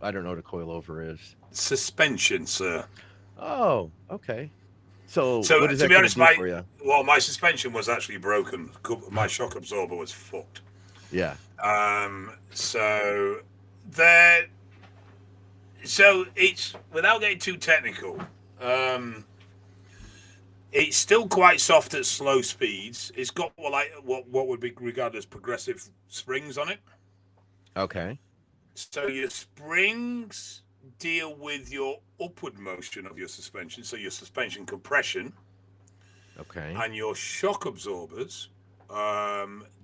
I don't know what a coilover is. Suspension, sir. Oh, okay. So So what is to that be going to honest, do for you? my suspension was actually broken. My shock absorber was fucked. Yeah. So there. So it's without getting too technical. Um, it's still quite soft at slow speeds. It's got what would be regarded as progressive springs on it. Okay. So your springs deal with your upward motion of your suspension, so your suspension compression, Okay. and your shock absorbers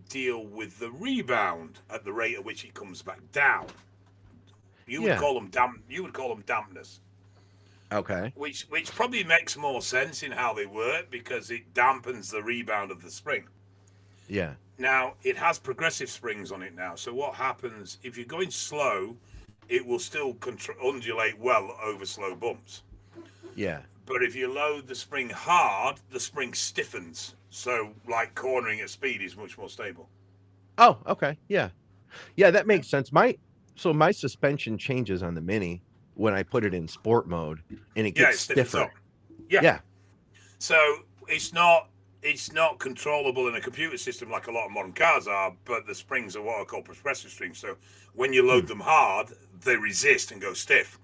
deal with the rebound at the rate at which it comes back down. You would Yeah. call them damp. You would call them dampness, Okay. which probably makes more sense in how they work because it dampens the rebound of the spring. Yeah. Now it has progressive springs on it now. So what happens if you're going slow? It will still undulate well over slow bumps. Yeah. But if you load the spring hard, the spring stiffens. So like cornering at speed is much more stable. Oh, okay. Yeah. Yeah, that Yeah. makes sense. My suspension changes on the Mini when I put it in sport mode and it Yeah, gets it stiffens stiffer. up. Yeah. Yeah. So it's not controllable in a computer system like a lot of modern cars are, but the springs are what are called progressive springs. So when you Hmm. load them hard, they resist and go stiff.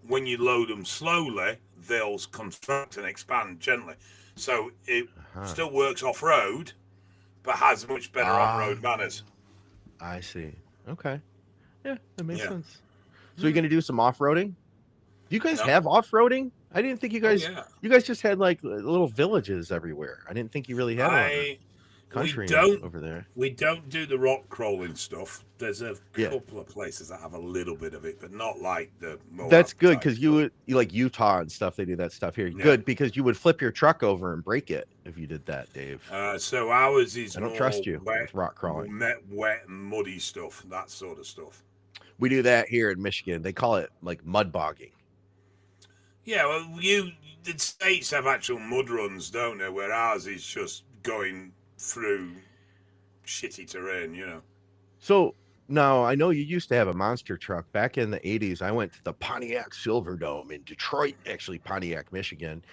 When you load them slowly, they'll contract and expand gently. So it Uh-huh. still works off road, but has much better on Ah, road manners. I see. Okay. Yeah, that makes Yeah. sense. So you're gonna do some off-roading? Do you guys No. have off-roading? I didn't think Oh yeah. you guys just had like little villages everywhere. I didn't think you really had a lot of I we country don't over there. we don't do the rock crawling stuff. There's a Yeah. couple of places that have a little bit of it, but not like the Moab That's good type because stuff. you like Utah and stuff, they do that stuff here. Yeah. Good because you would flip your truck over and break it if you did that, Dave. So ours is I don't more trust you wet, with rock crawling. wet, muddy stuff, that sort of stuff. We do that here in Michigan. They call it like mud bogging. Yeah, well, the states have actual mud runs, don't they? Where ours is just going through shitty terrain. So now I know you used to have a monster truck back in the 80s. I went to the Pontiac Silverdome in Detroit, actually Pontiac, Michigan,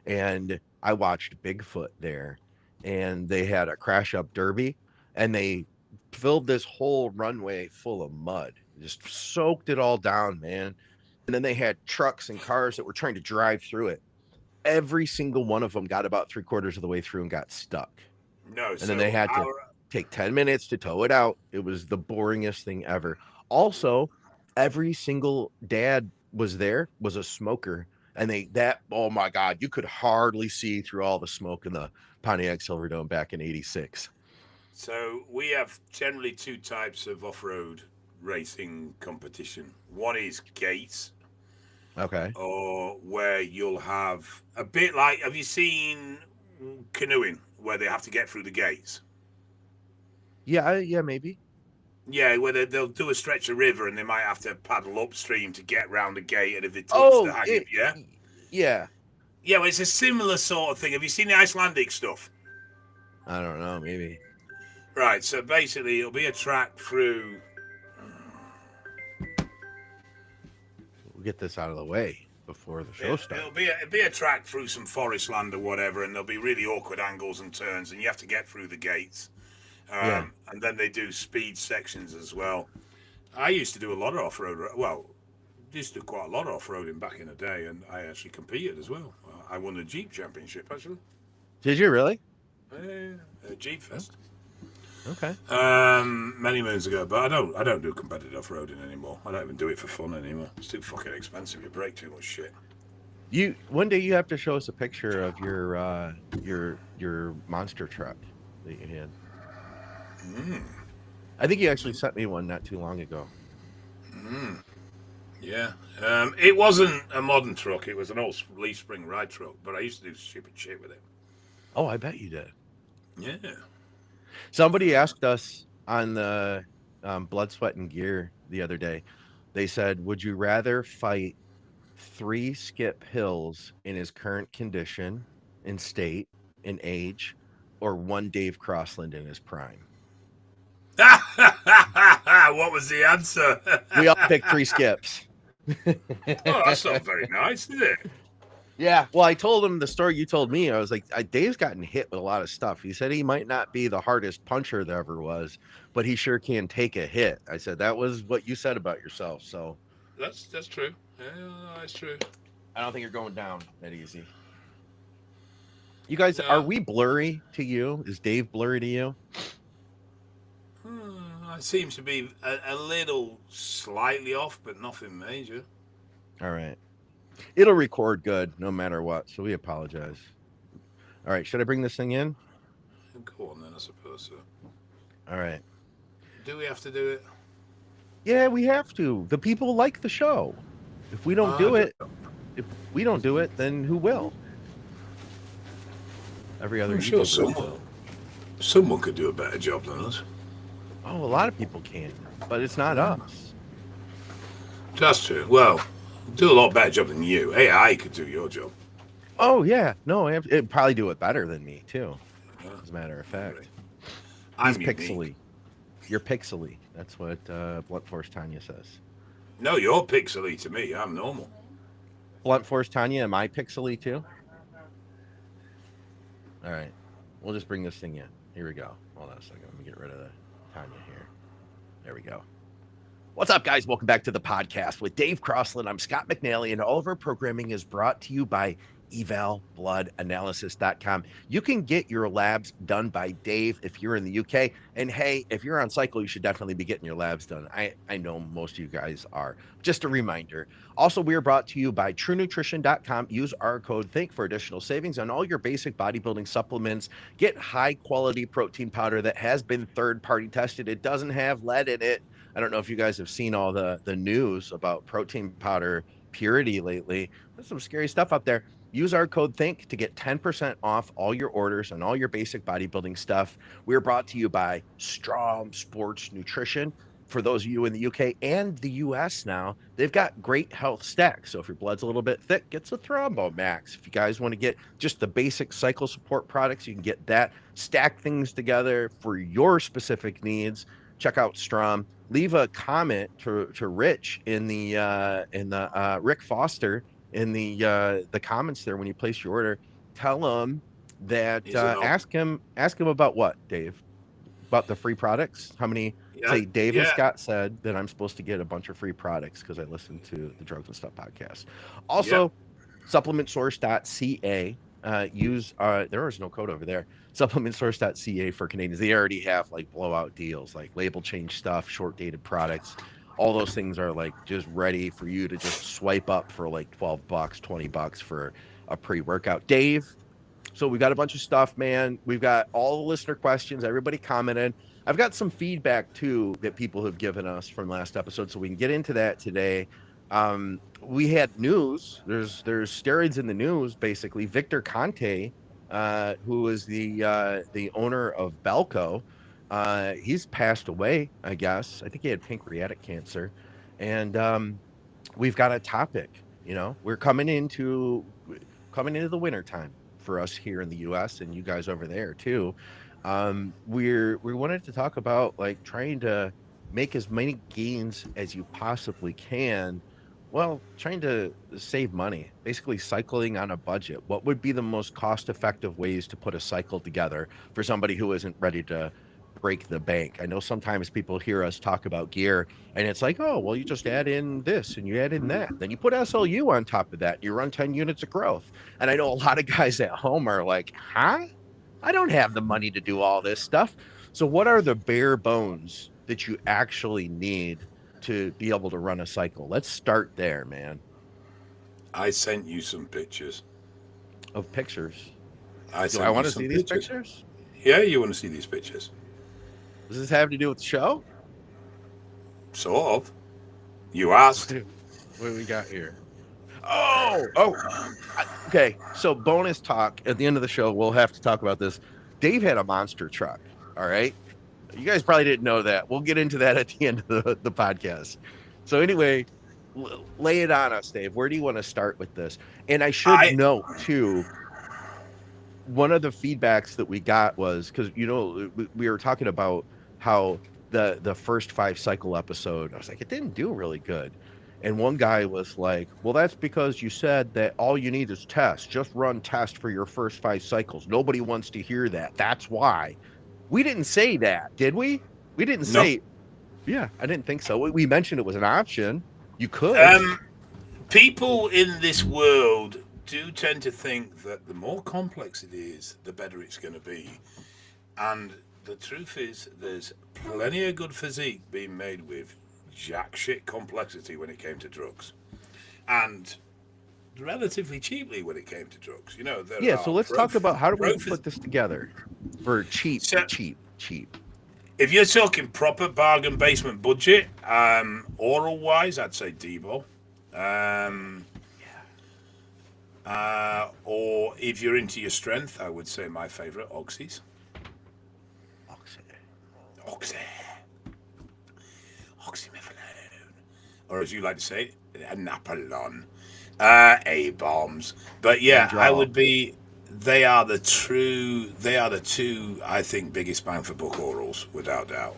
and I watched Bigfoot there. And they had a crash up derby and they filled this whole runway full of mud, just soaked it all down, man. And then they had trucks and cars that were trying to drive through it. Every single one of them got about 3/4 of the way through and got stuck. No, And then they so had to take 10 minutes to tow it out. It was the boringest thing ever. Also, every single dad was there was a smoker. And oh my God, you could hardly see through all the smoke in the Pontiac Silverdome back in 86. we have generally two types of off-road racing competition. One is gates, Okay. or where you'll have a bit like, have you seen canoeing where they have to get through the gates? Yeah, yeah, maybe. Yeah, where they'll do a stretch of river and they might have to paddle upstream to get round the gate, and if they touch the Oh, hang, yeah, yeah. yeah, well, it's a similar sort of thing. Have you seen the Icelandic stuff? I don't know, maybe. Right, so basically it'll be a track through. We'll get this out of the way before the show It'll, starts. it'll be a track through some forest land or whatever, and there'll be really awkward angles and turns, and you have to get through the gates. Yeah. And then they do speed sections as well. I used to do a lot of off road. Well, used to do quite a lot of off roading back in the day, and I actually competed as well. I won a Jeep championship actually. Did you really? Jeep Fest. Okay. Many moons ago, but I don't do competitive off roading anymore. I don't even do it for fun anymore. It's too fucking expensive. You break too much shit. One day you have to show us a picture of your monster truck that you had. I think you actually sent me one not too long ago. Yeah. It wasn't a modern truck. It was an old leaf spring ride truck, but I used to do stupid shit with it. Oh, I bet you did. Yeah. Somebody asked us on the Blood, Sweat, and Gear the other day. They said, "Would you rather fight 3 Skip Hills in his current condition, in state, in age, or 1 Dave Crossland in his prime?" What was the answer? We all picked 3 Skips. Oh, that's not very nice, is it? Yeah. Well, I told him the story you told me. I was like, Dave's gotten hit with a lot of stuff. He said he might not be the hardest puncher there ever was, but he sure can take a hit. I said, that was what you said about yourself. So That's true. Yeah, that's true. I don't think you're going down that easy. You guys, are No. we blurry to you? Is Dave blurry to you? It seems to be a little slightly off, but nothing major. All right. It'll record good no matter what. So we apologize. All right. Should I bring this thing in? Go on then, I suppose so. All right. Do we have to do it? Yeah, we have to. The people like the show. If we don't do it, then who will? Every other I'm sure YouTuber. someone could do a better job than us. Oh, a lot of people can, but it's not us. That's true. Well, do a lot better job than you. AI could do your job. Oh yeah, no, it'd probably do it better than me too. As a matter of fact, I'm he's unique. pixely. You're pixely. That's what Blunt Force Tanya says. No, you're pixely to me. I'm normal. Blunt Force Tanya, am I pixely too? All right, we'll just bring this thing in. Here we go. Hold on a second. Let me get rid of the Tanya here. There we go. What's up, guys? Welcome back to the podcast with Dave Crossland. I'm Scott McNally, and all of our programming is brought to you by evalbloodanalysis.com. You can get your labs done by Dave if you're in the UK. And hey, if you're on cycle, you should definitely be getting your labs done. I know most of you guys are. Just a reminder. Also, we are brought to you by TrueNutrition.com. Use our code THINK for additional savings on all your basic bodybuilding supplements. Get high quality protein powder that has been third-party tested. It doesn't have lead in it. I don't know if you guys have seen all the news about protein powder purity lately. There's some scary stuff up there. Use our code THINK to get 10% off all your orders and all your basic bodybuilding stuff. We're brought to you by Strom Sports Nutrition. For those of you in the UK and the US now, they've got great health stacks. So if your blood's a little bit thick, get some Thrombo Max. If you guys want to get just the basic cycle support products, you can get that. Stack things together for your specific needs. Check out Strom. Leave a comment to Rich in the Rick Foster in the comments there when you place your order. Tell him that ask him about what, Dave? About the free products? How many? Say Dave and Scott said that I'm supposed to get a bunch of free products because I listened to the Drugs and Stuff podcast. Also, supplementsource.ca. There is no code over there. Supplementsource.ca for Canadians. They already have like blowout deals, like label change stuff, short dated products. All those things are like just ready for you to just swipe up for like $12, $20 for a pre-workout. Dave, so we've got a bunch of stuff, man. We've got all the listener questions. Everybody commented. I've got some feedback too that people have given us from last episode, so we can get into that today. We had news. There's steroids in the news. Basically, Victor Conte, who is the owner of Belco, he's passed away. I guess I think he had pancreatic cancer, and we've got a topic. You know, we're coming into the winter time for us here in the U.S. and you guys over there too. We wanted to talk about like trying to make as many gains as you possibly can. Well, trying to save money, basically cycling on a budget. What would be the most cost-effective ways to put a cycle together for somebody who isn't ready to break the bank? I know sometimes people hear us talk about gear and it's like, oh, well, you just add in this and you add in that. Then you put SLU on top of that. And you run 10 units of growth. And I know a lot of guys at home are like, huh? I don't have the money to do all this stuff. So what are the bare bones that you actually need to be able to run a cycle? Let's start there, man. I sent you some pictures. Of pictures. Do I want to see these pictures? Yeah, you want to see these pictures. Does this have to do with the show? Sort of. You asked. What do we got here? Okay. So bonus talk at the end of the show. We'll have to talk about this. Dave had a monster truck. All right. You guys probably didn't know that. We'll get into that at the end of the podcast. So anyway, lay it on us, Dave. Where do you want to start with this? And I should note too, one of the feedbacks that we got was because, you know, we were talking about how the first 5 cycle episode, I was like, it didn't do really good. And one guy was like, well, that's because you said that all you need is test. Just run test for your first 5 cycles. Nobody wants to hear that. That's why. We didn't say that, did we? We didn't No. say, yeah, I didn't think so. We mentioned it was an option. You could. People in this world do tend to think that the more complex it is, the better it's going to be. And the truth is, there's plenty of good physique being made with jack shit complexity when it came to drugs. And relatively cheaply when it came to drugs. You know, there Yeah, are so let's talk about how do we pro- put this together for cheap, So- cheap. If you're talking proper bargain basement budget, oral wise, I'd say Debo. Or if you're into your strength, I would say my favorite, Oxys. Oxy. Oxymethylene. Or as you like to say, Napoleon. A-bombs. But yeah, I would be... They are the two, I think, biggest bang for buck orals, without doubt.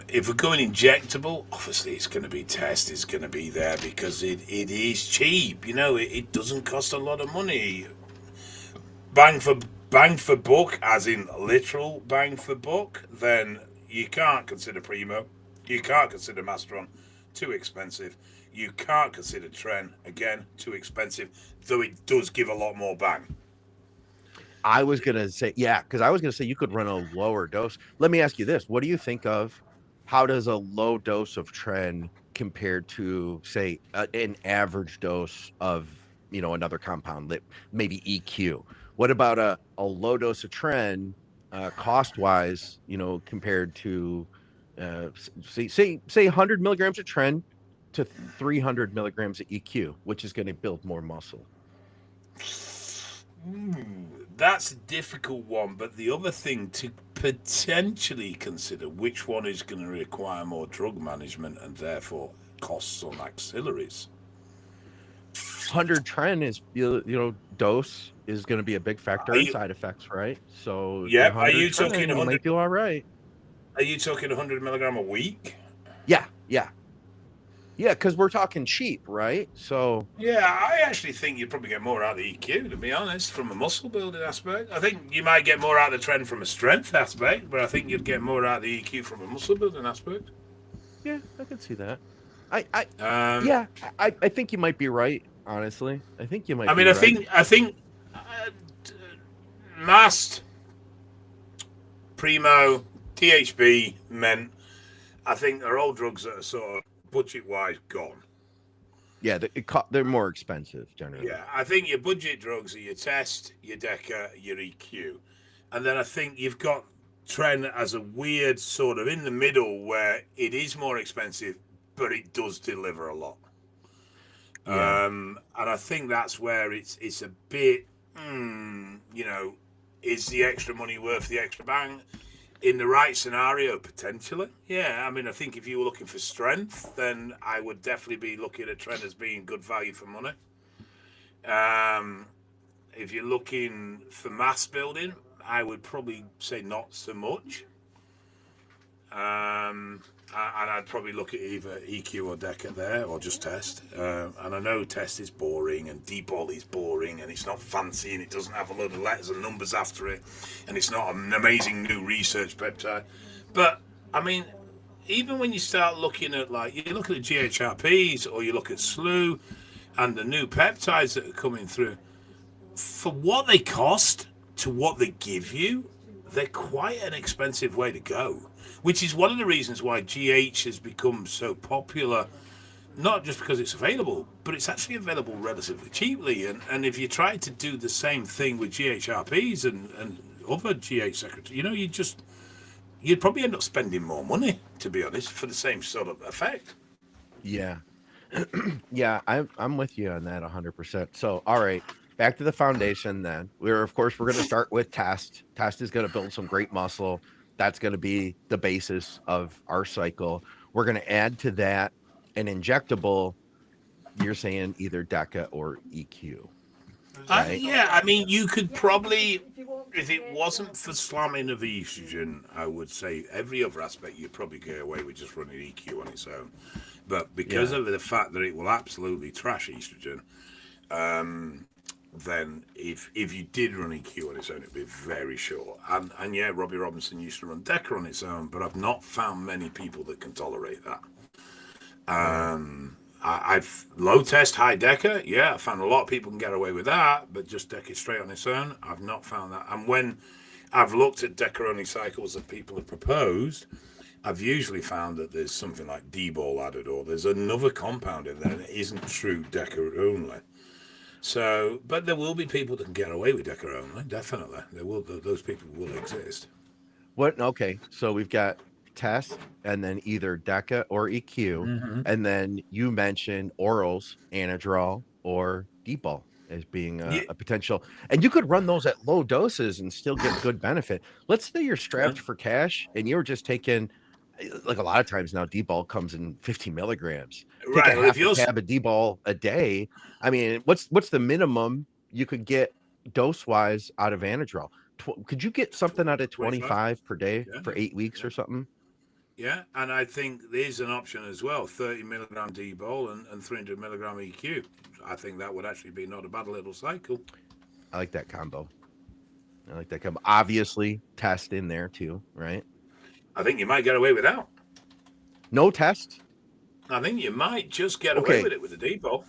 If we're going injectable, obviously it's going to be Test is going to be there because it is cheap. You know, it doesn't cost a lot of money. Bang for buck, as in literal bang for buck, then you can't consider Primo. You can't consider Masteron. Too expensive. You can't consider Tren. Again, too expensive. Though it does give a lot more bang. I was going to say, yeah, because I was going to say you could run a lower dose. Let me ask you this. What do you think of how does a low dose of Tren compared to, say, an average dose of, another compound, maybe EQ? What about a low dose of Tren cost-wise, compared to, say 100 milligrams of Tren to 300 milligrams of EQ, which is going to build more muscle? That's a difficult one, but the other thing to potentially consider, which one is going to require more drug management and therefore costs on auxiliaries. 100 Tren is, dose is going to be a big factor in side effects, right? So yeah, are you talking 100? You might do all right. Are you talking 100 milligram a week? Yeah, because we're talking cheap, right? So yeah, I actually think you'd probably get more out of the EQ, to be honest, from a muscle building aspect. I think you might get more out of the Tren from a strength aspect, but I think you'd get more out of the EQ from a muscle building aspect. Yeah, I can see that. I think you might be right. Honestly, I think you might. I mean, I think Mast, Primo, THB, Ment. I think they're all drugs that are sort of budget-wise gone. Yeah, they're more expensive generally. Yeah, I think your budget drugs are your Test, your Deca, your EQ. And then I think you've got Tren as a weird sort of in the middle where it is more expensive, but it does deliver a lot. Yeah. And I think that's where it's a bit, is the extra money worth the extra bang? In the right scenario, potentially. Yeah, I mean, I think if you were looking for strength, then I would definitely be looking at Tren as being good value for money. If you're looking for mass building, I would probably say not so much. And I'd probably look at either EQ or Deca there, or just Test. And I know Test is boring, and D-Ball is boring, and it's not fancy, and it doesn't have a load of letters and numbers after it, and it's not an amazing new research peptide. But, I mean, even when you start looking at, you look at the GHRPs, or you look at SLU, and the new peptides that are coming through, for what they cost to what they give you, they're quite an expensive way to go. Which is one of the reasons why GH has become so popular, not just because it's available, but it's actually available relatively cheaply. And if you try to do the same thing with GHRPs and other GH secretaries, you'd probably end up spending more money, to be honest, for the same sort of effect. Yeah. Yeah, I'm with you on that 100%. So, all right, back to the foundation then. We're going to start with Test. Test is going to build some great muscle. That's going to be the basis of our cycle. We're going to add to that an injectable. You're saying either Deca or EQ. Right? Yeah, I mean, you could probably if it wasn't for slamming of estrogen, I would say every other aspect you'd probably get away with just running EQ on its own. But because Yeah. of the fact that it will absolutely trash estrogen, then if you did run EQ on its own, it'd be very short. And yeah, Robbie Robinson used to run Deca on its own, but I've not found many people that can tolerate that. Yeah. I've low test, high Deca. Yeah, I found a lot of people can get away with that, but just Deca straight on its own, I've not found that. And when I've looked at Deca only cycles that people have proposed, I've usually found that there's something like D-ball added, or there's another compound in there that isn't true Deca only. So, but there will be people that can get away with Deca only. Definitely, there will. Those people will exist. What? Okay. So we've got test and then either DECA or EQ. And then you mentioned orals, Anadrol, or Depot as being Yeah, a potential. And you could run those at low doses and still get good benefit. Let's say you're yeah. strapped for cash and you're just taking, like a lot of times now, D-ball comes in 50 milligrams. Take a Right. Well, if half a you're tab of D-ball a day. I mean, what's the minimum you could get dose-wise out of Anadrol? Could you get something out of 25, 25 per day yeah, for 8 weeks yeah. or something? Yeah, and I think there's an option as well: 30 milligram D-ball and 300 milligram EQ. I think that would actually be not a bad little cycle. I like that combo. I like that combo. Obviously, test in there too, right? I think you might get away without. No test. I think you might just get away Okay, with it with the D-ball.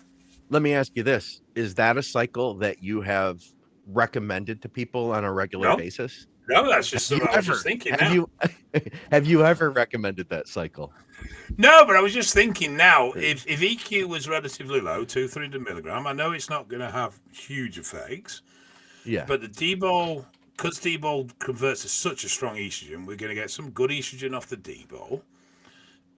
let me ask you this: is that a cycle that you have recommended to people on a regular No, basis? no, that's Have just you something I was just ever? thinking Have now. you? Have you ever recommended that cycle? No, but I was just thinking now, if EQ was relatively low, 300 milligram, I know it's not going to have huge effects, Yeah. but the D-ball, because D-ball converts to such a strong estrogen, we're going to get some good estrogen off the D-ball.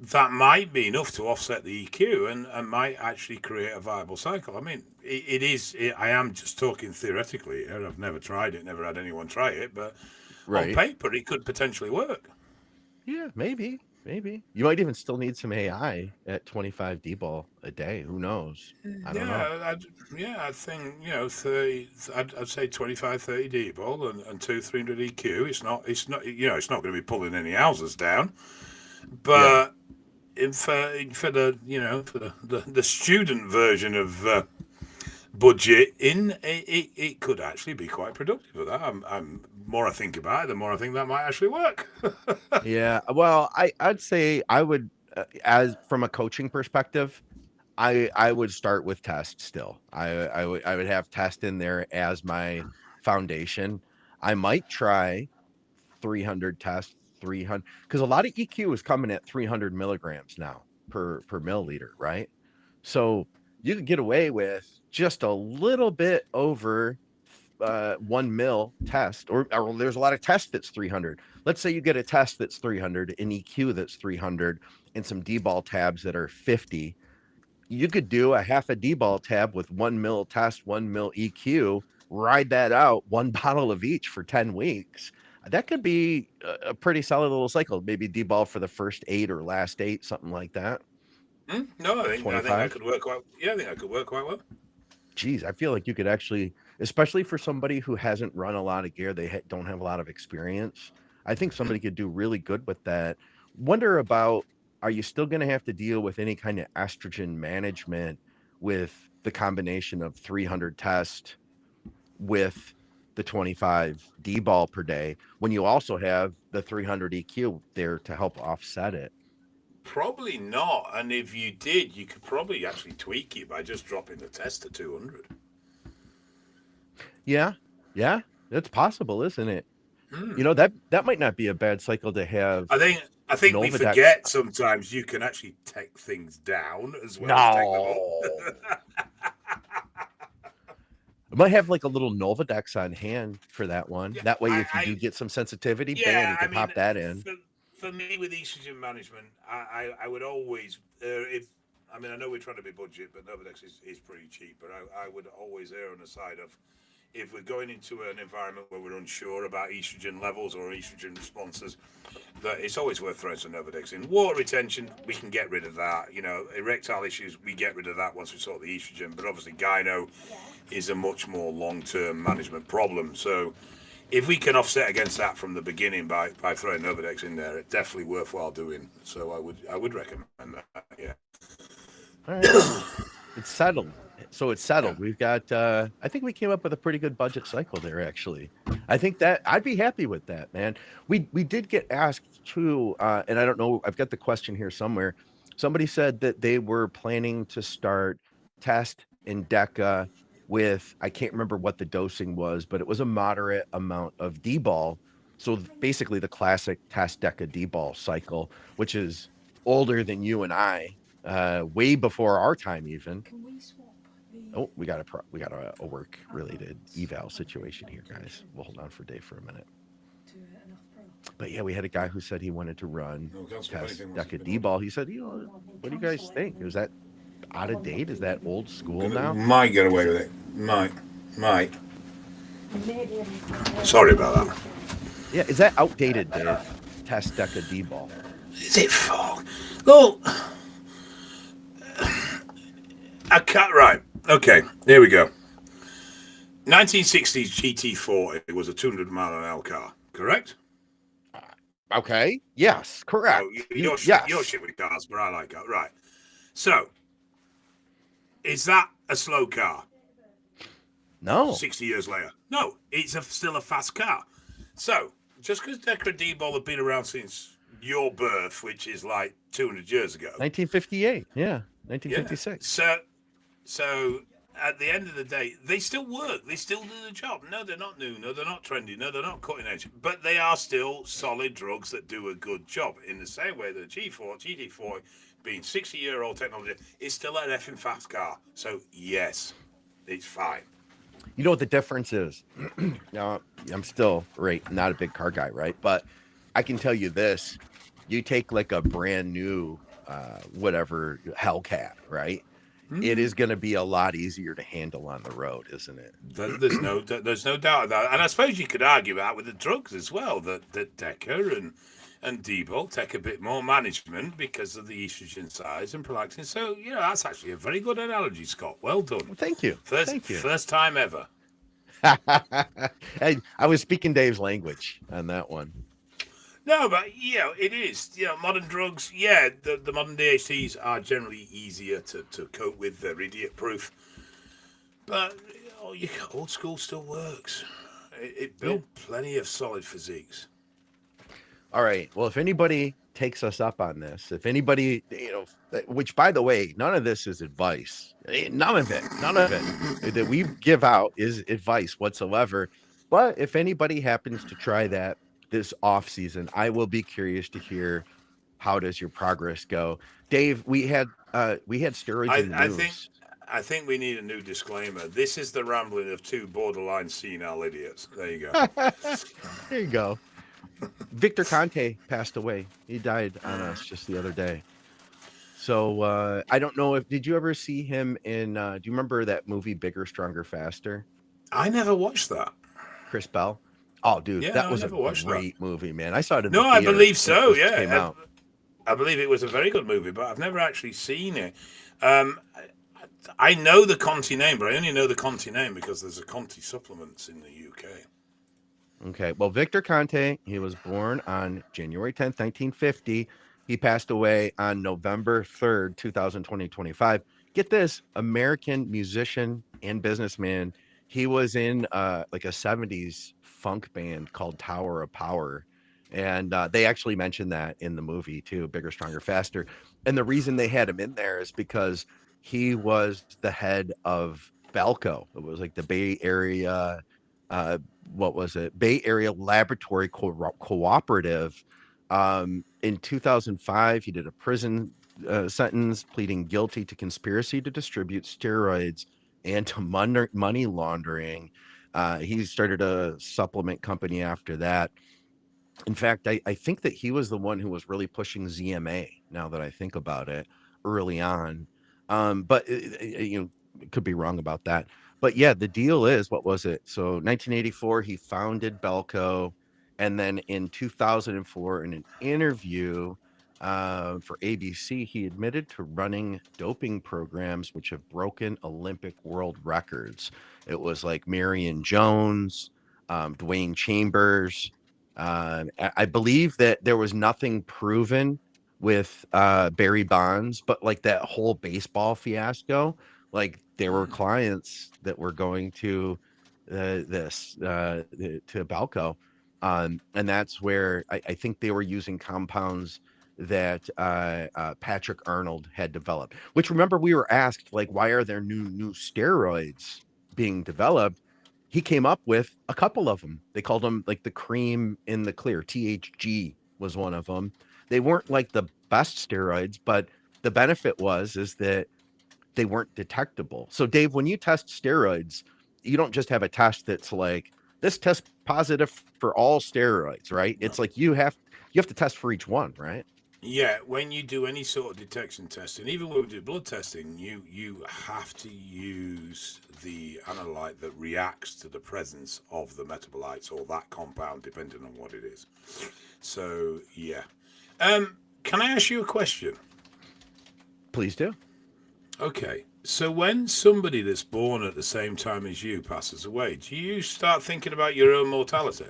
That might be enough to offset the EQ and might actually create a viable cycle. I mean, it is. I am just talking theoretically here. I've never tried it, never had anyone try it, but on Right. paper, it could potentially work. Yeah. Maybe. Maybe you might even still need some AI at 25 D-ball a day. Who knows? I don't know. Yeah, I think 30. I'd say 25, 30 D-ball and 300 EQ. It's not going to be pulling any houses down, Yeah. but for the the student version of budget it could actually be quite productive for that. I'm more I think about it, the more I think that might actually work. Yeah, well, I'd say I would, as from a coaching perspective, I would start with test still. I would have test in there as my foundation. I might try 300 test 300 because a lot of EQ is coming at 300 milligrams now per milliliter, right? So you could get away with just a little bit over 1 mil test, or there's a lot of tests that's 300. Let's say you get a test that's 300, an EQ that's 300, and some D-ball tabs that are 50. You could do a half a D-ball tab with 1 mil test, 1 mil EQ, ride that out, one bottle of each for 10 weeks. That could be a pretty solid little cycle. Maybe D-ball for the first 8 or last 8, something like that. No, At I think that 25. could work quite. Yeah, I think that could work quite well. Geez, I feel like you could actually, especially for somebody who hasn't run a lot of gear, they don't have a lot of experience. I think somebody could do really good with that. Wonder about, are you still going to have to deal with any kind of estrogen management with the combination of 300 test with the 25 D ball per day when you also have the 300 EQ there to help offset it? Probably not. And if you did, you could probably actually tweak it by just dropping the test to 200. Yeah, yeah, that's possible, isn't it? Hmm. That might not be a bad cycle to have I think we Novadex. forget sometimes you can actually take things down as well as take them up. No. I might have like a little Novadex on hand for that one. Yeah, That way, if you do I get some sensitivity, bam, yeah, you I can mean, pop that in. for me with estrogen management, I would always if I mean I know we're trying to be budget, but Novadex is pretty cheap. But I would always err on the side of if we're going into an environment where we're unsure about estrogen levels or estrogen responses, that it's always worth throwing some Novadex in. Water retention, we can get rid of that. Erectile issues, we get rid of that once we sort the estrogen. But obviously, gyno is a much more long-term management problem. So if we can offset against that from the beginning by throwing Novadex in there, it's definitely worthwhile doing. So I would recommend that. Yeah. All right. It's settled. So it's settled. Yeah. We've got I think we came up with a pretty good budget cycle there actually. I think that I'd be happy with that, man. We did get asked too, and I don't know, I've got the question here somewhere. Somebody said that they were planning to start test in DECA with, I can't remember what the dosing was, but it was a moderate amount of D-ball. So basically the classic test DECA D-ball cycle, which is older than you and I, way before our time even. Can we swap the... Oh, we got a work related eval situation here, guys. We'll hold on for Dave for a minute. to enough pro? But yeah, we had a guy who said he wanted to run No, Council, if test anything wants DECA to D ball. He said, what do you guys think? Is that out of date? Is that old school now? Might get away with it. Might. Maybe Sorry about that. Yeah, is that outdated, Dave? Test DECA D ball. Is it fog? Look. I can't. Right. Okay. Here we go. 1960s GT40. It was a 200-mile-an-hour car. Correct? Okay. Yes, correct. Oh, you're Yes. shit with cars, but I like it. Right. So, is that a slow car? No. 60 years later? No. It's still a fast car. So, just because DECA D-ball have been around since your birth, which is like 200 years ago. 1958. Yeah. 1956. Yeah. So at the end of the day, they still work. They still do the job. No, they're not new. No, they're not trendy. No, they're not cutting edge. But they are still solid drugs that do a good job. In the same way that GT4, being 60-year-old technology, is still an effing fast car. So yes, it's fine. You know what the difference is? Now, I'm still not a big car guy, right? But I can tell you this: you take like a brand new, whatever Hellcat, right? It is going to be a lot easier to handle on the road, isn't it? There's no doubt about that. And I suppose you could argue that with the drugs as well. That DECA and D-ball take a bit more management because of the estrogen size and prolactin. So, that's actually a very good analogy, Scott. Well done. Well, thank you. Thank you. First time ever. Hey, I was speaking Dave's language on that one. No, but it is. Modern drugs. Yeah, the modern DHTs are generally easier to cope with. They're idiot proof. But old school still works. It built plenty of solid physiques. All right. Well, if anybody takes us up on this, if anybody, which by the way, none of this is advice. None of it that we give out is advice whatsoever. But if anybody happens to try that this off season, I will be curious to hear how does your progress go. Dave, we had steroids in the news. I think we need a new disclaimer. This is the rambling of two borderline senile idiots. There you go. There you go. Victor Conte passed away. He died on us just the other day. So I don't know did you ever see him in do you remember that movie Bigger, Stronger, Faster? I never watched that. Chris Bell. Oh, dude, that was a great movie, man. I saw it in the I believe so. Yeah, came out. I believe it was a very good movie, but I've never actually seen it. I know the Conti name, but I only know the Conti name because there's a Conti supplements in the UK. Okay, well, Victor Conte, he was born on January 10th, 1950. He passed away on November 3rd, 2025. Get this, American musician and businessman. He was in like a 70s funk band called Tower of Power. And they actually mentioned that in the movie too, Bigger, Stronger, Faster. And the reason they had him in there is because he was the head of Balco. It was like the Bay Area, Bay Area Laboratory Cooperative. In 2005, he did a prison sentence pleading guilty to conspiracy to distribute steroids and to money laundering. He started a supplement company after that. In fact, I think that he was the one who was really pushing ZMA, now that I think about it, early on. But could be wrong about that. But yeah, the deal is, what was it? So 1984, he founded Balco. And then in 2004, in an interview for ABC, he admitted to running doping programs which have broken Olympic world records. It was like Marion Jones, Dwayne Chambers. I believe that there was nothing proven with Barry Bonds, but like that whole baseball fiasco, like there were clients that were going to to Balco, and that's where I think they were using compounds that Patrick Arnold had developed. Which, remember, we were asked, like, why are there new steroids being developed? He came up with a couple of them. They called them like the cream in the clear. THG was one of them. They weren't like the best steroids, but the benefit is that they weren't detectable. So Dave, when you test steroids, you don't just have a test that's like this test positive for all steroids, right? No. It's like you have to test for each one, right? Yeah, when you do any sort of detection testing, even when we do blood testing, you have to use the analyte that reacts to the presence of the metabolites or that compound, depending on what it is. So yeah, can I ask you a question? Please do. Okay, so when somebody that's born at the same time as you passes away, do you start thinking about your own mortality?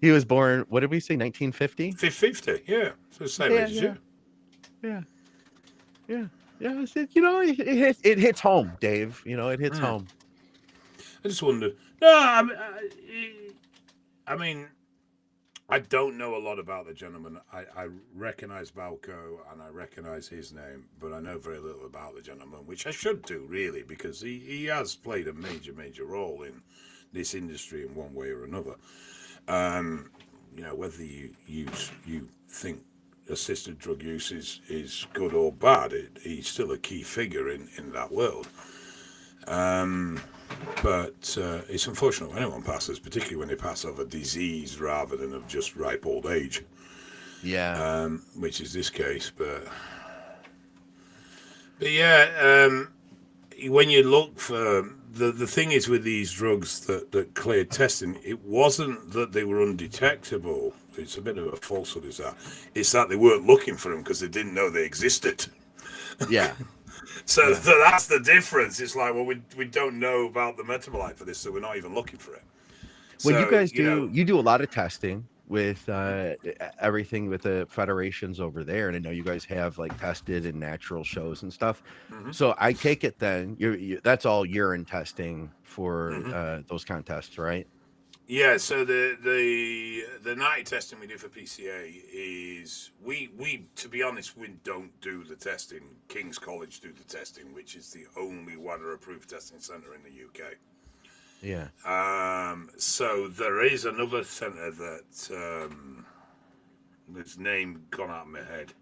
He was born, what did we say, 1950? 50, yeah. So same age as you. Yeah. You know, it hits home, Dave. You know, it hits home. I just wondered. No, I mean, I don't know a lot about the gentleman. I recognize Balco and I recognize his name, but I know very little about the gentleman, which I should do, really, because he has played a major role in this industry in one way or another. You know, whether you think assisted drug use is good or bad, he's still a key figure in that world. But it's unfortunate when anyone passes, particularly when they pass of a disease rather than of just ripe old age. Yeah. Which is this case. But yeah, when you look for the thing is with these drugs that cleared testing, it wasn't that they were undetectable. It's a bit of a falsehood, is that? It's that they weren't looking for them because they didn't know they existed. Yeah. So that's the difference. It's like, well, we don't know about the metabolite for this, so we're not even looking for it. When So, you guys know, you do a lot of testing with everything with the federations over there, and I know you guys have like tested in natural shows and stuff. So I take it then that's all urine testing for those contests, right? yeah. So the night testing we do for PCA is we to be honest, we don't do the testing. King's College do the testing, which is the only WADA approved testing centre in the UK. Yeah. So there is another centre that its name gone out of my head,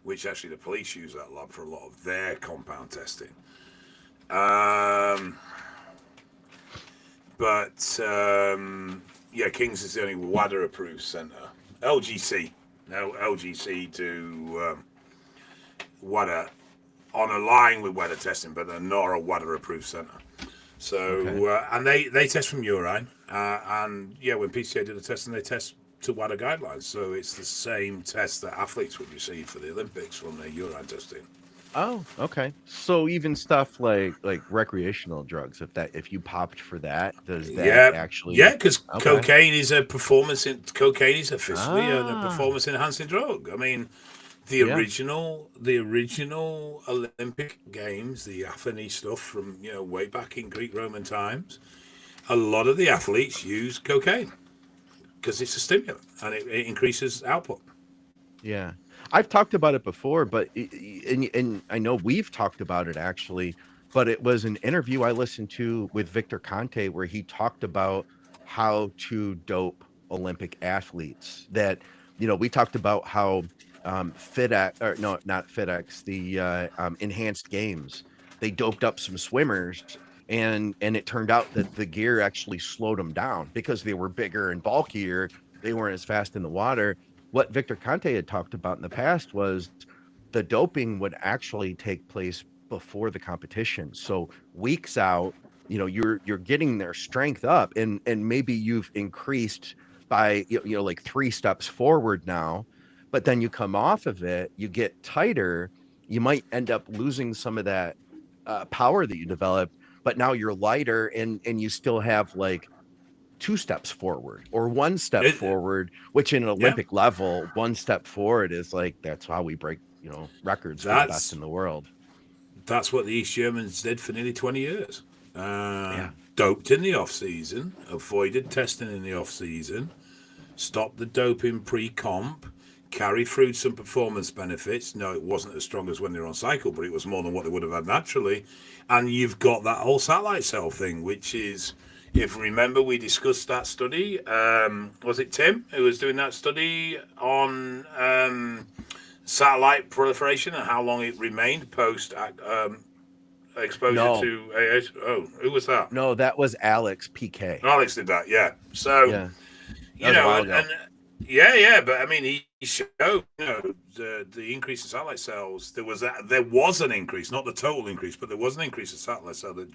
which actually the police use that lab for a lot of their compound testing. But yeah, King's is the only WADA approved centre. LGC. Now LGC do WADA on a line with WADA testing, but they're not a WADA approved centre. So Okay. and they test from urine, and yeah, when PCA do the testing, they test to WADA guidelines. So it's the same test that athletes would receive for the Olympics from their urine testing. Oh, okay. So even stuff like recreational drugs, if you popped for that, does that actually? Yeah, because Okay. cocaine is a officially a performance enhancing drug. I mean, the original Olympic Games, the Athens stuff from way back in Greek Roman times, a lot of the athletes use cocaine because it's a stimulant and it increases output. Yeah. I've talked about it before, but and I know we've talked about it actually, but it was an interview I listened to with Victor Conte where he talked about how to dope Olympic athletes. That we talked about how FedEx, or no, not FedEx, the Enhanced Games, they doped up some swimmers, and it turned out that the gear actually slowed them down because they were bigger and bulkier. They weren't as fast in the water. What Victor Conte had talked about in the past was the doping would actually take place before the competition. So weeks out, you're getting their strength up, and maybe you've increased by like 3 steps forward now, but then you come off of it, you get tighter, you might end up losing some of that power that you developed, but now you're lighter and you still have like 2 steps forward or 1 step It- forward, which in an Olympic level, 1 step forward is like, that's how we break, records for the best in the world. That's what the East Germans did for nearly 20 years. Yeah. Doped in the off season, avoided testing in the off season, stopped the doping pre-comp, carried through some performance benefits. No, it wasn't as strong as when they were on cycle, but it was more than what they would have had naturally. And you've got that whole satellite cell thing, which is, if you remember, we discussed that study. Was it Tim who was doing that study on satellite proliferation and how long it remained post exposure to AH? Oh, who was that? No, that was Alex PK. Alex did that, yeah. So, Yeah. you know, but I mean, he showed, the increase in satellite cells. There was an increase, not the total increase, but there was an increase in satellite cell. The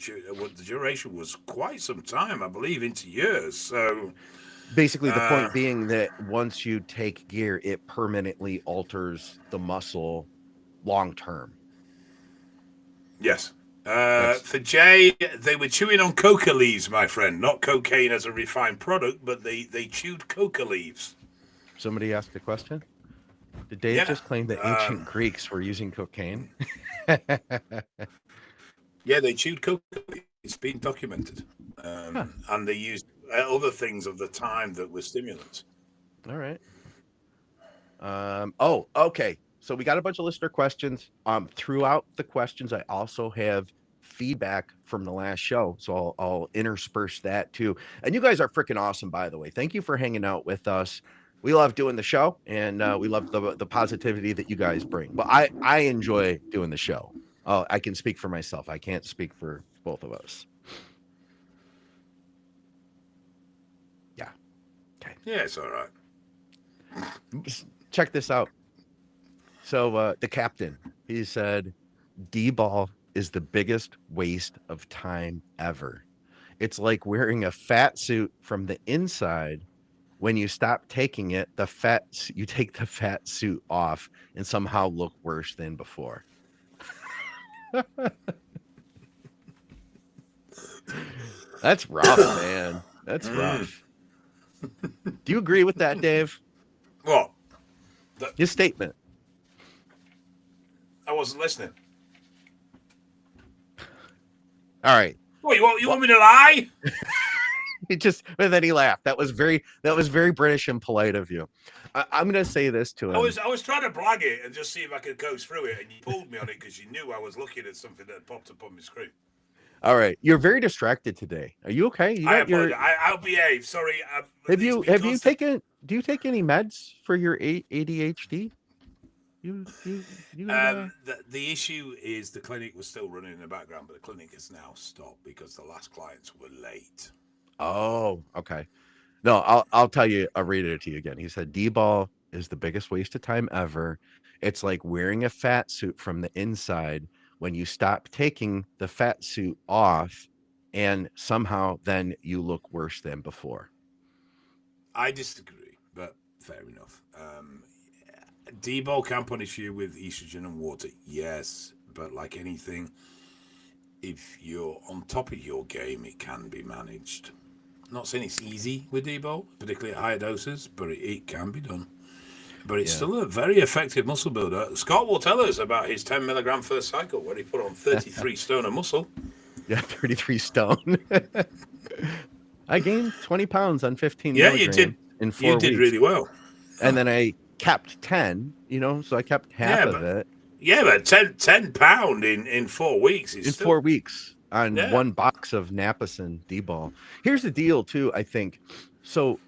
duration was quite some time, I believe, into years. So basically, the point being that once you take gear, it permanently alters the muscle long term. Yes. For Jay, they were chewing on coca leaves, my friend. Not cocaine as a refined product, but they chewed coca leaves. Somebody asked a question. Did Dave just claim that ancient Greeks were using cocaine? Yeah, they chewed coca leaves. It's been documented. And they used other things of the time that were stimulants. All right. Okay. So we got a bunch of listener questions. Throughout the questions, I also have feedback from the last show, so I'll intersperse that too. And you guys are freaking awesome, by the way. Thank you for hanging out with us. We love doing the show, and we love the positivity that you guys bring. But I enjoy doing the show. I can speak for myself. I can't speak for both of us. Yeah. Okay. Yeah, it's all right. Check this out. So the captain, he said, D-ball is the biggest waste of time ever. It's like wearing a fat suit from the inside. When you stop taking it, you take the fat suit off and somehow look worse than before. That's rough, man. That's rough. Do you agree with that, Dave? What? His statement. I wasn't listening. All right. What, you want me to lie? And then he laughed. That was very British and polite of you. I'm going to say this to him. I was trying to blag it and just see if I could go through it, and you pulled me on it because you knew I was looking at something that popped up on my screen. All right, you're very distracted today. Are you okay? I'll behave. Sorry. Do you take any meds for your ADHD? The issue is the clinic was still running in the background, but the clinic has now stopped because the last clients were late. Oh, okay. No, I'll tell you. I'll read it to you again. He said, D-ball is the biggest waste of time ever. It's like wearing a fat suit from the inside. When you stop taking the fat suit off, and somehow then you look worse than before. I disagree, but fair enough. D-ball can punish you with estrogen and water, yes, but like anything, if you're on top of your game, it can be managed. I'm not saying it's easy with D-ball, particularly at higher doses, but it can be done. But it's still a very effective muscle builder. Scott will tell us about his 10 milligram first cycle, where he put on 33 stone of muscle. Yeah, 33 stone. I gained 20 pounds on 15 milligrams. Yeah, you did. In 4 weeks. You did really well. And then I kept 10, so I kept half of it. Yeah, but 10 pound in 4 weeks is 4 weeks on 1 box of Naposin D-ball. Here's the deal too, I think. So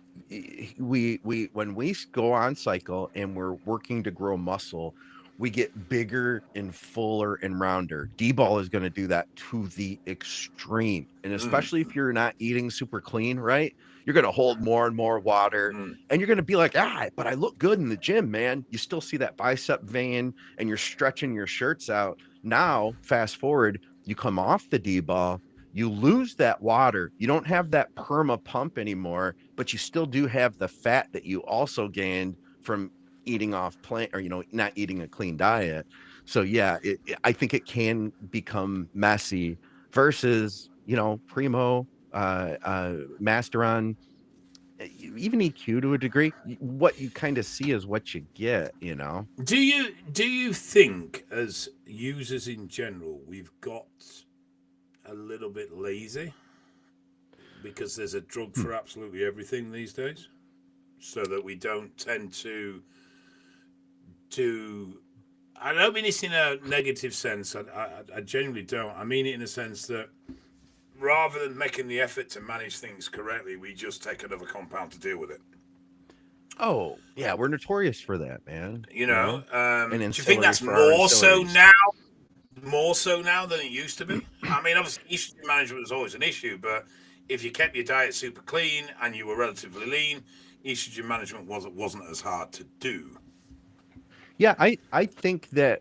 we when we go on cycle and we're working to grow muscle, we get bigger and fuller and rounder. D-ball is going to do that to the extreme. And especially if you're not eating super clean, right? You're going to hold more and more water and you're going to be like, but I look good in the gym, man. You still see that bicep vein and you're stretching your shirts out. Now, fast forward, you come off the D-ball, you lose that water. You don't have that perma pump anymore, but you still do have the fat that you also gained from eating off plant or, not eating a clean diet. So yeah, I think it can become messy versus, Primo, Masteron, even EQ to a degree. What you kind of see is what you get, you know. Do you think, as users in general, we've got a little bit lazy because there's a drug Hmm. for absolutely everything these days, so that we don't tend to. I don't mean this in a negative sense. I genuinely don't. I mean it in a sense that rather than making the effort to manage things correctly, we just take another compound to deal with it. Oh yeah, we're notorious for that, man. You You know, know, and do you think ancillary that's for our ancillaries. more so now than it used to be? I mean, obviously, estrogen management was always an issue, but if you kept your diet super clean and you were relatively lean, estrogen management wasn't as hard to do. Yeah, I think that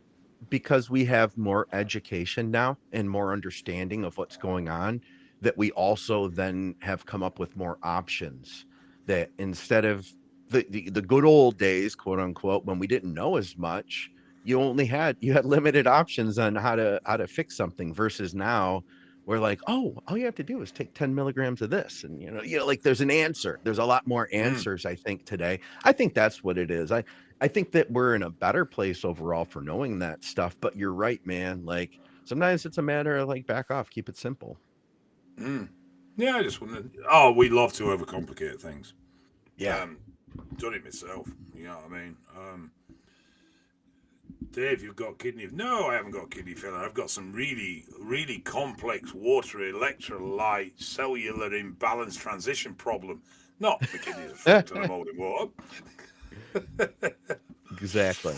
because we have more education now and more understanding of what's going on, that we also then have come up with more options. That instead of the good old days, quote unquote, when we didn't know as much, you had limited options on how to fix something versus now we're like, oh, all you have to do is take 10 milligrams of this. And like there's an answer. There's a lot more Mm. answers, I think, today. I think that's what it is. I think that we're in a better place overall for knowing that stuff, but you're right, man. Like sometimes it's a matter of like back off, keep it simple. Mm. Yeah, I just wouldn't. Oh, we love to overcomplicate things. Yeah. Um, Done it myself. You know what I mean? Dave, you've got kidney. No, I haven't got kidney failure. I've got some really, really complex water electrolyte cellular imbalance transition problem. Not the kidneys are fucked and I'm holding water. Exactly.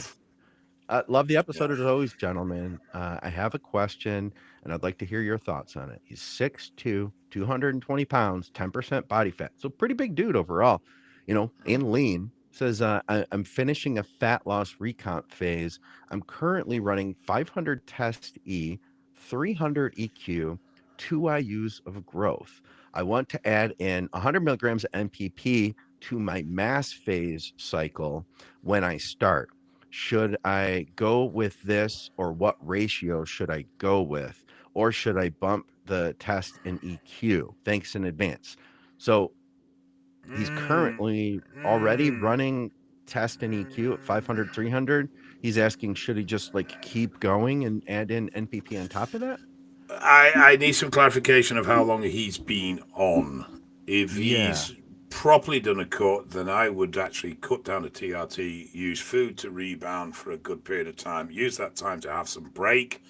Love the episode Yeah. as always, gentlemen. I have a question and I'd like to hear your thoughts on it. He's 6'2", 220 pounds, 10% body fat. So pretty big dude overall, and lean. Says, I'm finishing a fat loss recomp phase. I'm currently running 500 test E, 300 EQ, 2 IUs of growth. I want to add in 100 milligrams of NPP to my mass phase cycle when I start. Should I go with this, or what ratio should I go with? Or should I bump the test in EQ? Thanks in advance. So he's Mm, currently already mm, running test and EQ at 500, 300. He's asking, should he just like keep going and add in NPP on top of that? I need some clarification of how long he's been on. If Yeah. he's properly done a cut, then I would actually cut down the TRT, use food to rebound for a good period of time, use that time to have some break,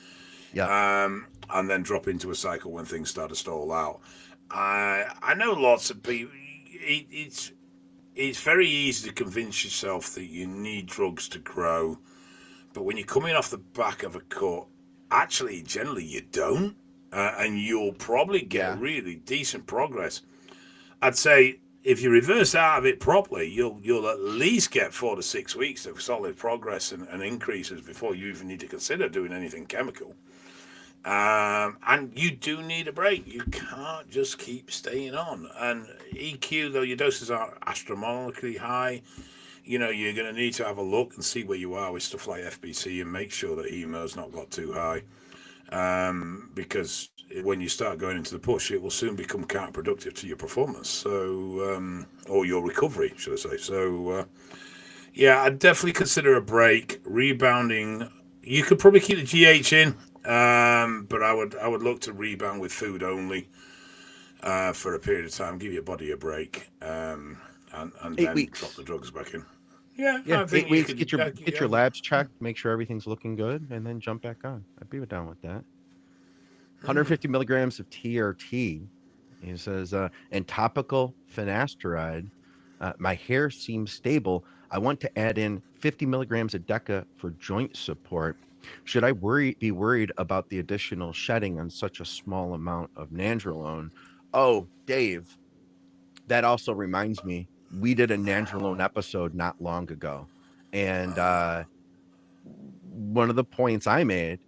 Yeah. and then drop into a cycle when things start to stall out. I know lots of people. It's very easy to convince yourself that you need drugs to grow, but when you're coming off the back of a cut, actually, generally you don't, and you'll probably get Yeah. really decent progress. I'd say if you reverse out of it properly, you'll at least get 4 to 6 weeks of solid progress and increases before you even need to consider doing anything chemical. And you do need a break. You can't just keep staying on. And EQ, though your doses are astronomically high, you're going to need to have a look and see where you are with stuff like FBC and make sure that EMO's not got too high. Because when you start going into the push, it will soon become counterproductive to your performance. So, or your recovery, should I say. So, yeah, I'd definitely consider a break. Rebounding, you could probably keep the GH in, but I would look to rebound with food only for a period of time. Give your body a break, and Eight then drop weeks. the drugs back in. Yeah, Yeah. I think 8 weeks. you Get your could. labs checked. Make sure everything's looking good, and then jump back on. I'd be down with that. 150 milligrams of TRT. He says, and topical finasteride. My hair seems stable. I want to add in 50 milligrams of DECA for joint support. Should I be worried about the additional shedding on such a small amount of nandrolone? Oh, Dave, that also reminds me, we did a nandrolone episode not long ago. And one of the points I made,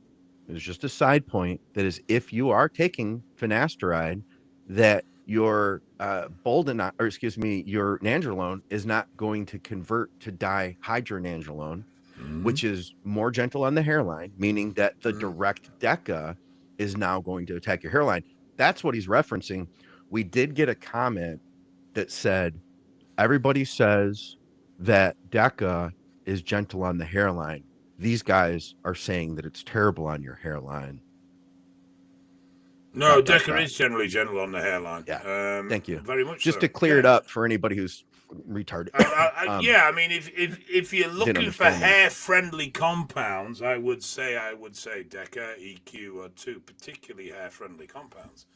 it was just a side point, that is if you are taking finasteride, that your or excuse me, your nandrolone is not going to convert to dihydronandrolone, Mm-hmm. which is more gentle on the hairline, meaning that the direct DECA is now going to attack your hairline. That's what he's referencing. We did get a comment that said, Everybody says that Deca is gentle on the hairline. These guys are saying that it's terrible on your hairline. No, Dot, Decker dot. is generally gentle on the hairline. Yeah, thank you. Very much Just so. to clear it Yeah. up for anybody who's retarded. Yeah, I mean, if you're looking for understand that. hair-friendly compounds, I would say Deca, EQ are two particularly hair-friendly compounds.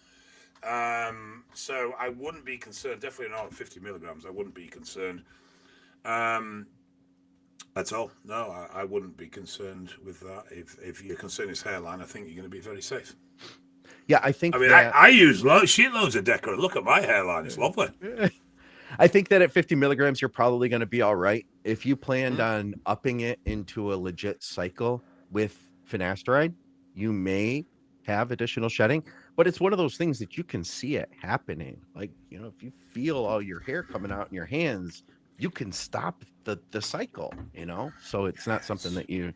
So I wouldn't be concerned. Definitely not at 50 milligrams. I wouldn't be concerned. That's all. No, I wouldn't be concerned with that. If your concern is hairline, I think you're going to be very safe. Yeah, I think. I mean, that, I use shitloads of Deca. Look at my hairline; it's lovely. I think that at 50 milligrams, you're probably going to be all right. If you planned on upping it into a legit cycle with finasteride, you may have additional shedding. But it's one of those things that you can see it happening. Like, you know, if you feel all your hair coming out in your hands, you can stop the cycle, you know? So it's not something that you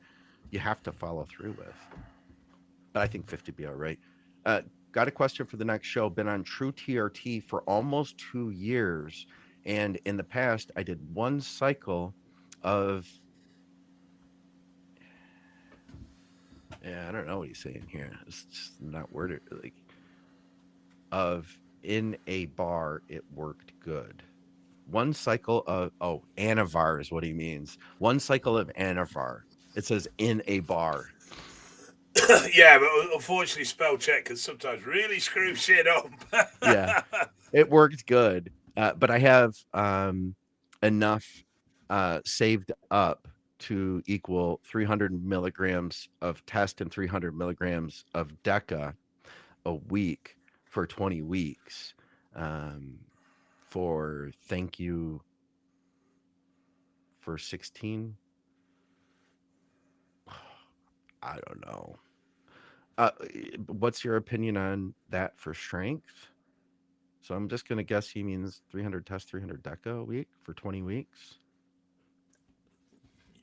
have to follow through with. But I think 50 be all right. Got a question for the next show. Been on True TRT for almost 2 years. And in the past, I did one cycle of... Yeah, I don't know what he's saying here. It's just not worded like... Of in a bar, it worked good. One cycle of... Oh, Anavar is what he means. One cycle of Anavar. It says in a bar. Yeah, but unfortunately, spell check can sometimes really screw shit up. Yeah, it worked good, but I have enough saved up to equal 300 milligrams of test and 300 milligrams of Deca a week for 20 weeks. For thank you for 16. I don't know. What's your opinion on that for strength? So I'm just going to guess he means 300 test, 300 Deca a week for 20 weeks.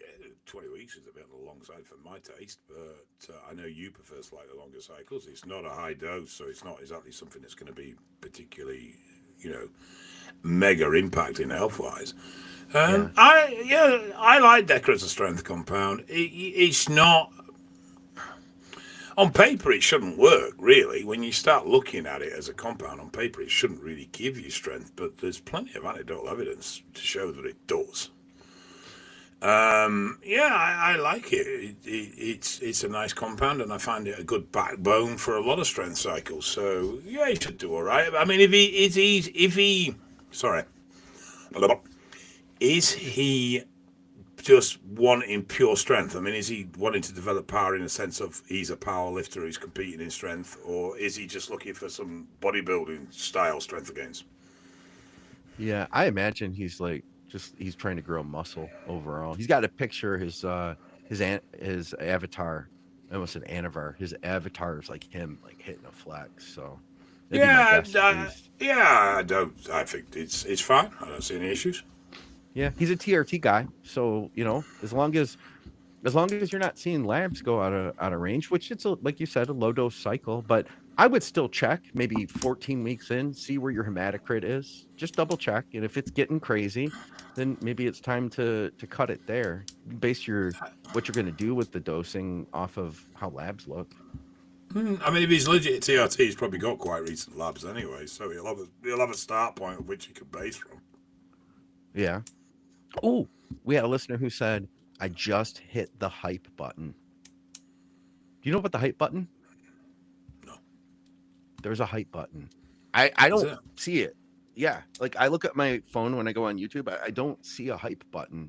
Yeah, 20 weeks is a bit on the long side for my taste, but I know you prefer slightly longer cycles. It's not a high dose, so it's not exactly something that's going to be particularly, mega impacting health-wise. I like Deca as a strength compound. It's not... On paper, it shouldn't work, really. When you start looking at it as a compound on paper, it shouldn't really give you strength, but there's plenty of anecdotal evidence to show that it does. I like it. It's a nice compound, and I find it a good backbone for a lot of strength cycles. So, yeah, he should do all right. I mean, is he just wanting pure strength? I mean, is he wanting to develop power in the sense of he's a power lifter who's competing in strength, or is he just looking for some bodybuilding style strength gains? Yeah, I imagine he's he's trying to grow muscle overall. He's got a picture his avatar. I almost said Anavar. His avatar is like him, like hitting a flex. So I think it's fine. I don't see any issues. Yeah, he's a TRT guy, so as long as you're not seeing labs go out of range, which it's like you said, a low dose cycle, but I would still check maybe 14 weeks in, see where your hematocrit is, just double check, and if it's getting crazy, then maybe it's time to cut it there. Base what you're going to do with the dosing off of how labs look. I mean, if he's legit TRT, he's probably got quite recent labs anyway, so he'll have a start point of which he could base from. Yeah. Oh, we had a listener who said, I just hit the hype button. Do you know about the hype button? No. There's a hype button. I don't see it. Yeah. Like I look at my phone when I go on YouTube, I don't see a hype button,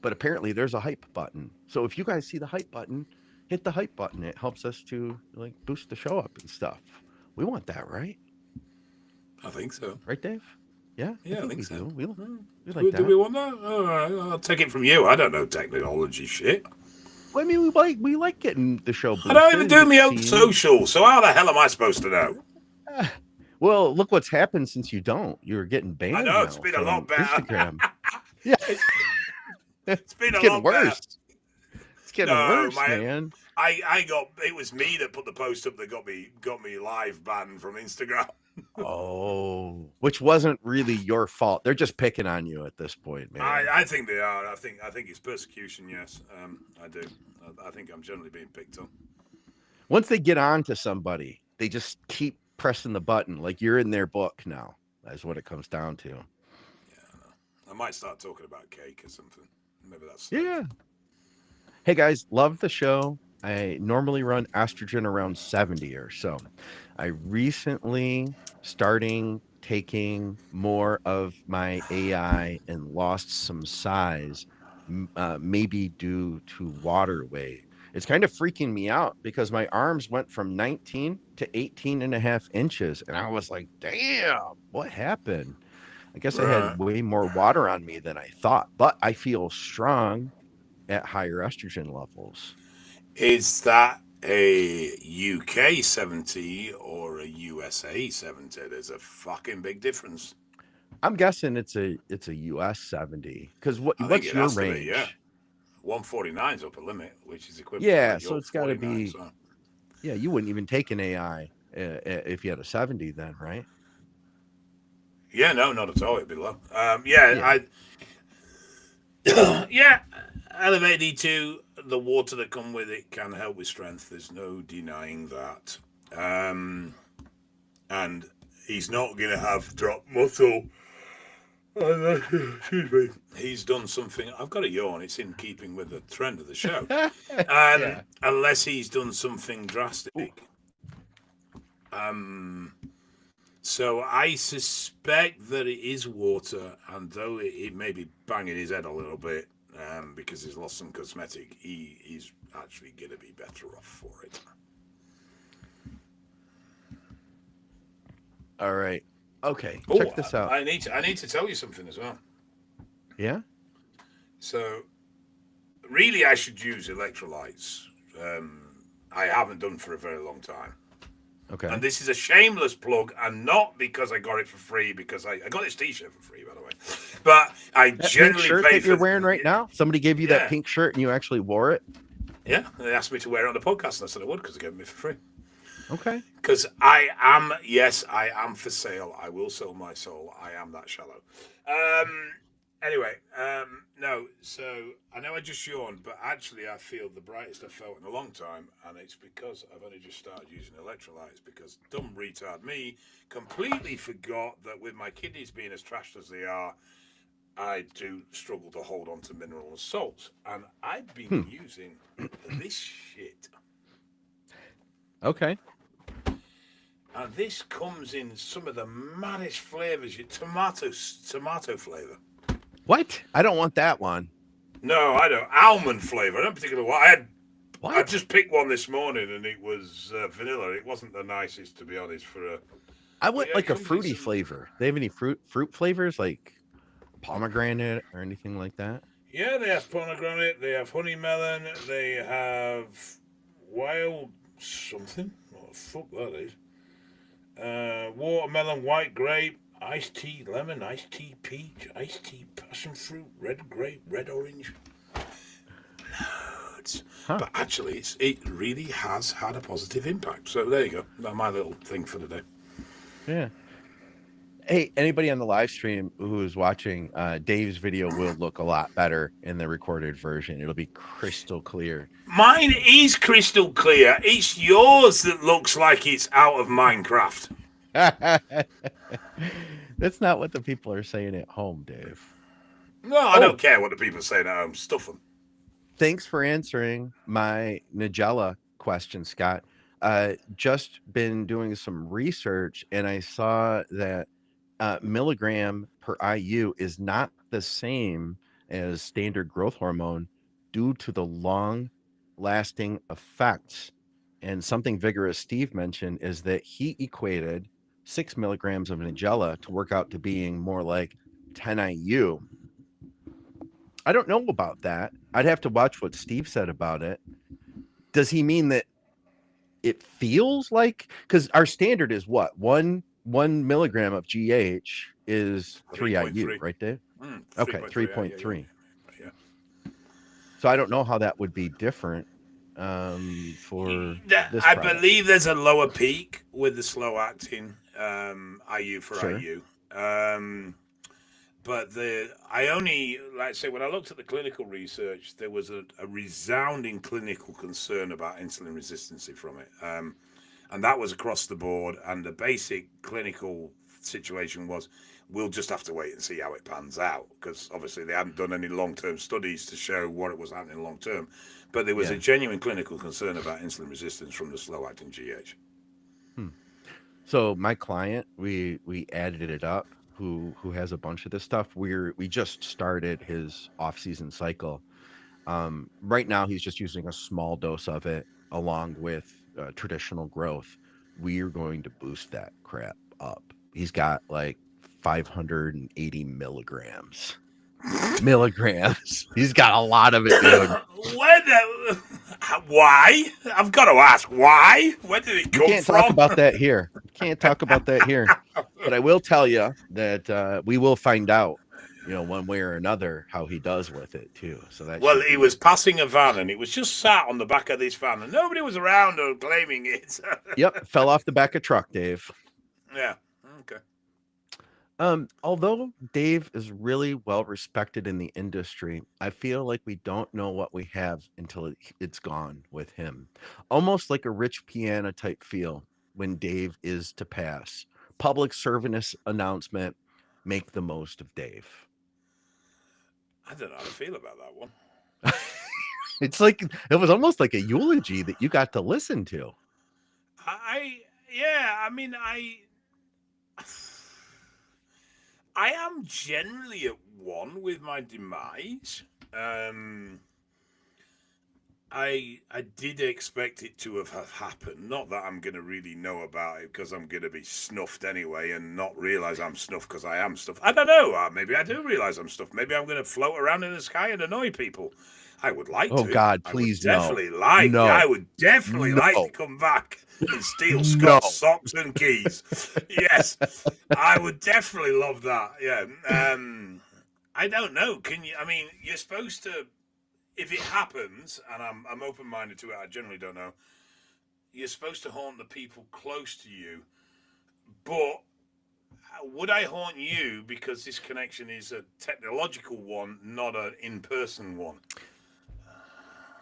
but apparently there's a hype button. So if you guys see the hype button, hit the hype button. It helps us to boost the show up and stuff. We want that, right? I think so. Right, Dave? Yeah, I think so. We like that. Do we want that? All right, I'll take it from you. I don't know technology shit. Well, I mean, we like getting the show boosted. I don't even do my own social, so how the hell am I supposed to know? Well, look what's happened since you don't. You're getting banned. I know, it's been a lot better. Instagram. Yeah. It's been getting lot worse. better. It's getting worse, man. It was me that put the post up that got me live banned from Instagram. Oh, which wasn't really your fault. They're just picking on you at this point, man. I think they are. I think it's persecution. Yes, I do. I think I'm generally being picked on. Once they get on to somebody, they just keep pressing the button. Like you're in their book now. That's what it comes down to. Yeah, I might start talking about cake or something. Maybe that's Yeah. Hey guys, love the show. I normally run estrogen around 70 or so. I recently starting taking more of my AI and lost some size, maybe due to water weight. It's kind of freaking me out because my arms went from 19 to 18 and a half inches. And I was like, damn, what happened? I guess I had way more water on me than I thought, but I feel strong at higher estrogen levels. Is that a UK 70 or a USA 70? There's a fucking big difference. I'm guessing it's a US 70 because what's your range? Be, yeah, 149 is upper limit, which is equivalent. Yeah, to so it's got to be. So. Yeah, you wouldn't even take an AI if you had a 70, then, right? Yeah, no, not at all. It'd be low. Yeah. Yeah, elevated E2, the water that come with it can help with strength. There's no denying that. And he's not going to have drop muscle. Excuse me. He's done something. I've got a yawn. It's in keeping with the trend of the show. Yeah. Unless he's done something drastic. So I suspect that it is water, and though it may be banging his head a little bit because he's lost some cosmetic, he's actually going to be better off for it. All right. Okay. Oh, check this out. I need to tell you something as well. Yeah. So, really, I should use electrolytes. I haven't done for a very long time. Okay. And this is a shameless plug, and not because I got it for free, because I got this T-shirt for free, by the way. But I that generally pink shirt paid that for you're wearing right now. Somebody gave you that pink shirt, and you actually wore it. Yeah, they asked me to wear it on the podcast, and I said I would because they gave it me for free. Okay. Because I am for sale. I will sell my soul. I am that shallow. Anyway, no, so I know I just yawned, but actually I feel the brightest I've felt in a long time, and it's because I've only just started using electrolytes, because dumb retard me completely forgot that with my kidneys being as trashed as they are, I do struggle to hold on to mineral and salts, and I've been using this shit. Okay. And this comes in some of the maddest flavors. Your tomato flavor. What? I don't want that one. No, I don't. Almond flavor. I don't particularly want. I just picked one this morning, and it was vanilla. It wasn't the nicest, to be honest. I want like a fruity flavor. They have any fruit flavors like pomegranate or anything like that? Yeah, they have pomegranate. They have honey melon. They have wild something. What the fuck that is? Watermelon, white grape, iced tea lemon, iced tea peach, iced tea passion fruit, red grape, red orange. Loads. Huh. But actually, it really has had a positive impact. So there you go. That's my little thing for the day. Yeah. Hey, anybody on the live stream who is watching, Dave's video will look a lot better in the recorded version. It'll be crystal clear. Mine is crystal clear. It's yours that looks like it's out of Minecraft. That's not what the people are saying at home, Dave. No, I don't care what the people are saying at home. Stuff them. Thanks for answering my Nigella question, Scott. Just been doing some research, and I saw that milligram per IU is not the same as standard growth hormone due to the long lasting effects. And something Vigorous Steve mentioned is that he equated 6 milligrams of Nigella to work out to being more like 10 IU. I don't know about that. I'd have to watch what Steve said about it. Does he mean that it feels like, because our standard is what? 1 milligram of GH is 3 IU, right, Dave? Okay, 3.3. Yeah. So I don't know how that would be different. for this I product. believe there's a lower peak with the slow acting IU for Sure. IU. But I only, like I say, when I looked at the clinical research, there was a resounding clinical concern about insulin resistance from it. And that was across the board. And the basic clinical situation was, we'll just have to wait and see how it pans out, because obviously they hadn't done any long-term studies to show what it was happening long-term. But there was a genuine clinical concern about insulin resistance from the slow-acting GH. So my client, we added it up, who has a bunch of this stuff. We just started his off-season cycle. Right now he's just using a small dose of it along with traditional growth. We're going to boost that crap up. He's got like 580 milligrams. He's got a lot of it, dude. Why? I've got to ask, why? Where did it come We can't from? talk about that here. But I will tell you that we will find out, one way or another, how he does with it too. So that. Well, he was passing a van, and it was just sat on the back of this van, and nobody was around or claiming it. Yep, fell off the back of truck, Dave. Yeah. Okay. Although Dave is really well respected in the industry, I feel like we don't know what we have until it's gone with him. Almost like a Rich Piana type feel when Dave is to pass. Public service announcement, make the most of Dave. I don't know how to feel about that one. It's like, it was almost like a eulogy that you got to listen to. I am generally at one with my demise. I did expect it to have happened. Not that I'm going to really know about it, because I'm going to be snuffed anyway and not realize I'm snuffed because I am snuffed. I don't know. Maybe I do realize I'm snuffed. Maybe I'm going to float around in the sky and annoy people. I would like to. Oh God, please no. I would definitely like to come back and steal Scott's socks and keys. Yes, I would definitely love that. Yeah. I don't know. Can you? I mean, you're supposed to. If it happens, and I'm open-minded to it, I generally don't know. You're supposed to haunt the people close to you, but would I haunt you because this connection is a technological one, not an in-person one?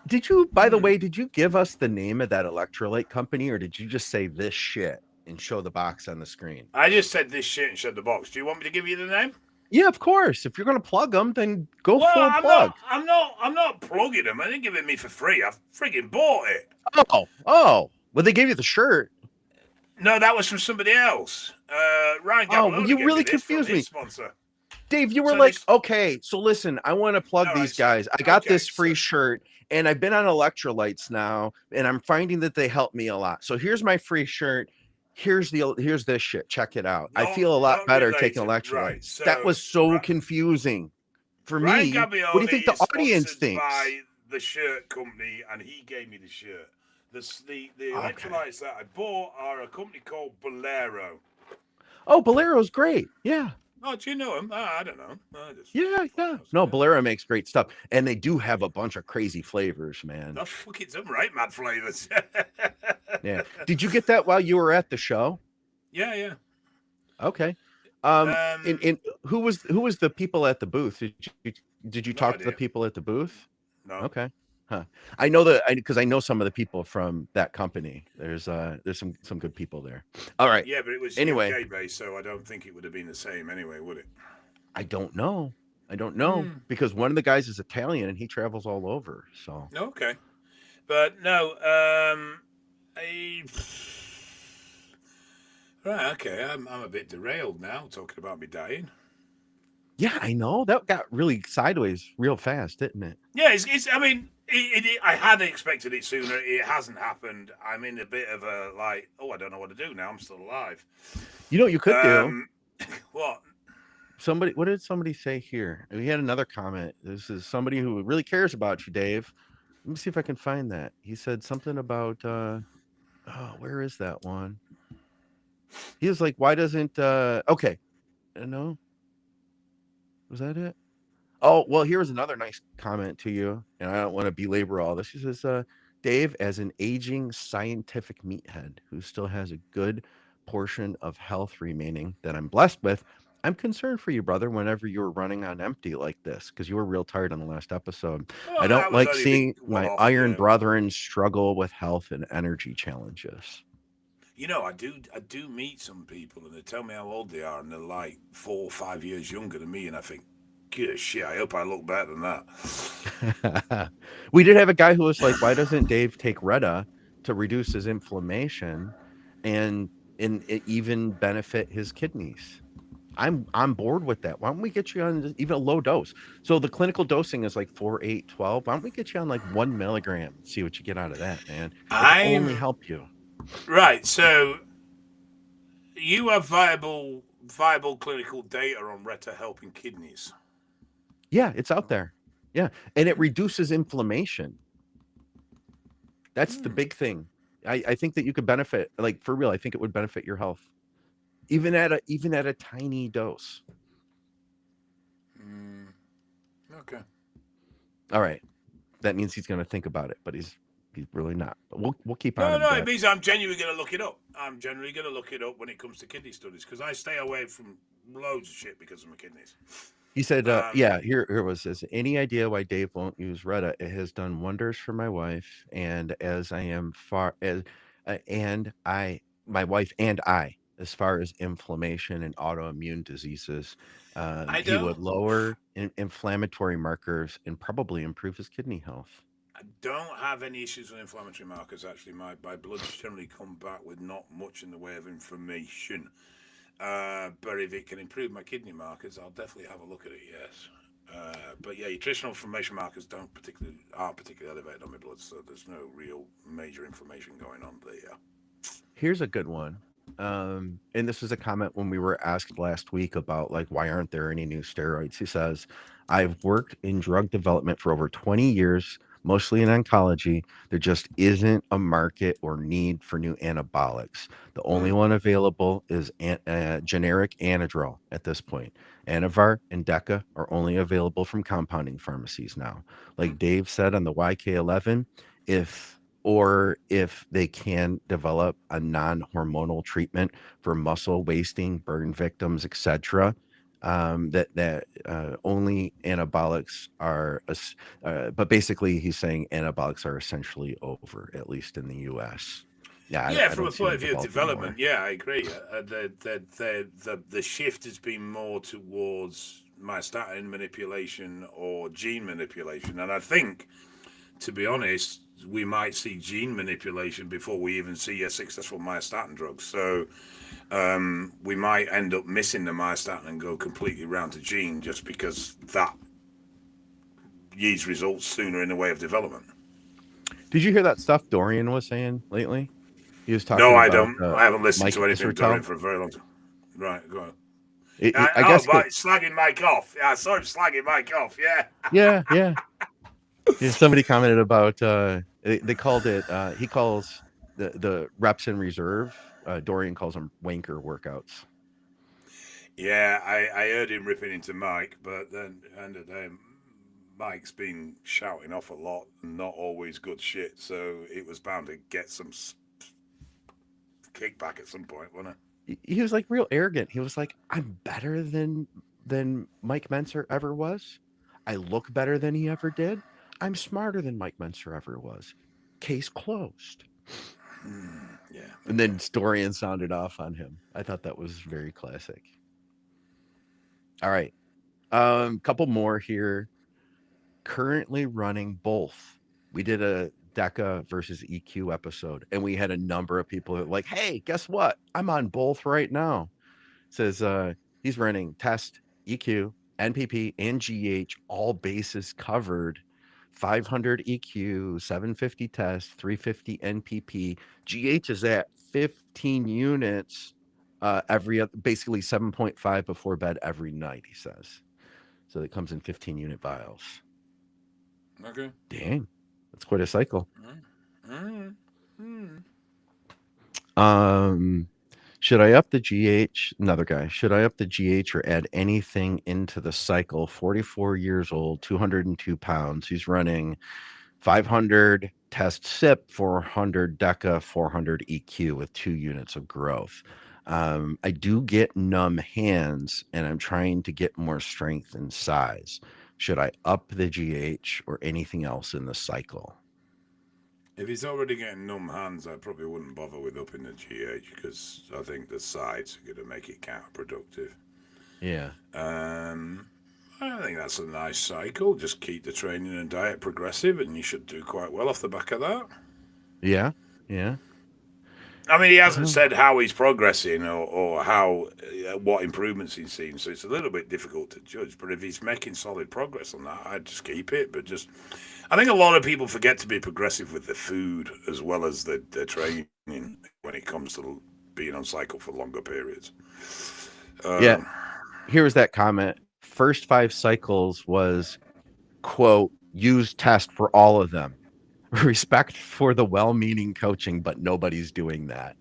Did you, by the way, did you give us the name of that electrolyte company, or did you just say this shit and show the box on the screen? I just said this shit and showed the box. Do you want me to give you the name? Yeah, of course. If you're going to plug them, then go full plug. I'm not plugging them. I didn't give it me for free. I friggin' bought it. Oh. Well, they gave you the shirt. No, that was from somebody else. Ryan Gabaloni you really confused me. Sponsor. Dave, you were okay, so listen, I want to plug these guys. I got this free shirt, and I've been on electrolytes now, and I'm finding that they help me a lot. So here's my free shirt. Here's this shit. Check it out. I feel a lot better taking electrolytes. Right. So, that was so confusing for me. What do you think the audience thinks? By the shirt company, and he gave me the shirt. The electrolytes that I bought are a company called Bolero. Oh, Bolero's great. Yeah. Oh, do you know him? I don't know. Yeah. No, Bolero makes great stuff, and they do have a bunch of crazy flavors, man. No, fucking some right mad flavors. Yeah. Did you get that while you were at the show? Yeah. Okay. And who was the people at the booth? Did you talk to the people at the booth? No. Okay. Huh. I know that because I know some of the people from that company. There's some good people there. All right. Yeah, but it was anyway UK based, so I don't think it would have been the same anyway, would it? I don't know because one of the guys is Italian and he travels all over. So okay, but no, right. Okay, I'm a bit derailed now talking about me dying. Yeah, I know that got really sideways real fast, didn't it? Yeah, it's. I mean. I had expected it sooner. It hasn't happened. I'm in a bit of a I don't know what to do now. I'm still alive. You know what you could do? What? What did somebody say here? We had another comment. This is somebody who really cares about you, Dave. Let me see if I can find that. He said something about where is that one? He was like, why doesn't okay. No. Was that it? Oh, well, here's another nice comment to you, and I don't want to belabor all this. He says, Dave, as an aging scientific meathead who still has a good portion of health remaining that I'm blessed with, I'm concerned for you, brother, whenever you were running on empty like this, because you were real tired on the last episode. I Oh, don't that was like only a big seeing my one-off. iron Yeah. brethren struggle with health and energy challenges. You know, I do meet some people, and they tell me how old they are, and they're like 4 or 5 years younger than me, and I think, good shit, I hope I look better than that. We did have a guy who was like, why doesn't Dave take Retta to reduce his inflammation and it even benefit his kidneys? I'm on board with that. Why don't we get you on even a low dose? So the clinical dosing is like 4, 8, 12. Why don't we get you on like 1 milligram? See what you get out of that, man. It'll only help you. Right. So you have viable clinical data on Retta helping kidneys. Yeah, it's out there. Yeah, and it reduces inflammation. That's the big thing. I think that you could benefit, like for real. I think it would benefit your health, even at a tiny dose. Okay. All right, that means he's going to think about it, but he's really not. But we'll keep on. No, it means I'm genuinely going to look it up. I'm generally going to look it up when it comes to kidney studies, because I stay away from loads of shit because of my kidneys. He said, yeah, here it was. Any idea why Dave won't use Retta? It has done wonders for my wife, and as I am far as, my wife and I, as far as inflammation and autoimmune diseases, he would lower inflammatory markers and probably improve his kidney health. I don't have any issues with inflammatory markers. Actually, my bloods generally come back with not much in the way of inflammation. But if it can improve my kidney markers, I'll definitely have a look at it. Yes. But yeah, your traditional inflammation markers aren't particularly elevated on my blood, so there's no real major inflammation going on there. Here's a good one. And this is a comment when we were asked last week about like why aren't there any new steroids. He says, I've worked in drug development for over 20 years, mostly in oncology. There just isn't a market or need for new anabolics. The only one available is generic Anadrol at this point. Anavar and Deca are only available from compounding pharmacies now. Like Dave said on the YK11, if they can develop a non-hormonal treatment for muscle wasting, burn victims, etc., that only anabolics are, but basically he's saying anabolics are essentially over, at least in the U.S. Yeah, from a point of view of development, yeah, I agree. The shift has been more towards myostatin manipulation or gene manipulation, and I think, to be honest, we might see gene manipulation before we even see a successful myostatin drug. So we might end up missing the myostatin and go completely round to gene just because that yields results sooner in the way of development. Did you hear that stuff Dorian was saying lately? He was talking. No, about, I don't. I haven't listened to anything Israel. Dorian for a very long time. Right, go on. I guess slagging Mike off. Yeah, I saw him slagging Mike off. Yeah. Yeah, somebody commented about they called it. He calls the reps in reserve. Dorian calls them wanker workouts. Yeah, I heard him ripping into Mike, but then end of the day, Mike's been shouting off a lot and not always good shit. So it was bound to get some kickback at some point, wasn't it? He was like real arrogant. He was like, "I'm better than Mike Mentzer ever was. I look better than he ever did. I'm smarter than Mike Mentzer ever was. Case closed." Yeah. And then Dorian sounded off on him. I thought that was very classic. All right. Couple more here. Currently running both. We did a Deca versus EQ episode, and we had a number of people that were like, hey, guess what? I'm on both right now. Says he's running test, EQ, NPP, and GH, all bases covered. 500 EQ, 750 test, 350 NPP. GH is at 15 units basically 7.5 before bed every night, he says. So it comes in 15 unit vials. Okay. Dang, that's quite a cycle. Should I up the GH? Another guy. Should I up the GH or add anything into the cycle? 44 years old, 202 pounds. He's running 500 test SIP, 400 DECA, 400 EQ with 2 units of growth. I do get numb hands, and I'm trying to get more strength and size. Should I up the GH or anything else in the cycle? If he's already getting numb hands, I probably wouldn't bother with upping the GH because I think the sides are going to make it counterproductive. Yeah. I think that's a nice cycle. Just keep the training and diet progressive, and you should do quite well off the back of that. Yeah. Yeah. I mean, he hasn't said how he's progressing or how what improvements he's seen, so it's a little bit difficult to judge. But if he's making solid progress on that, I'd just keep it. But just, I think a lot of people forget to be progressive with the food as well as the training when it comes to being on cycle for longer periods. Yeah. Here was that comment. First 5 cycles was, quote, use test for all of them. Respect for the well-meaning coaching, but nobody's doing that.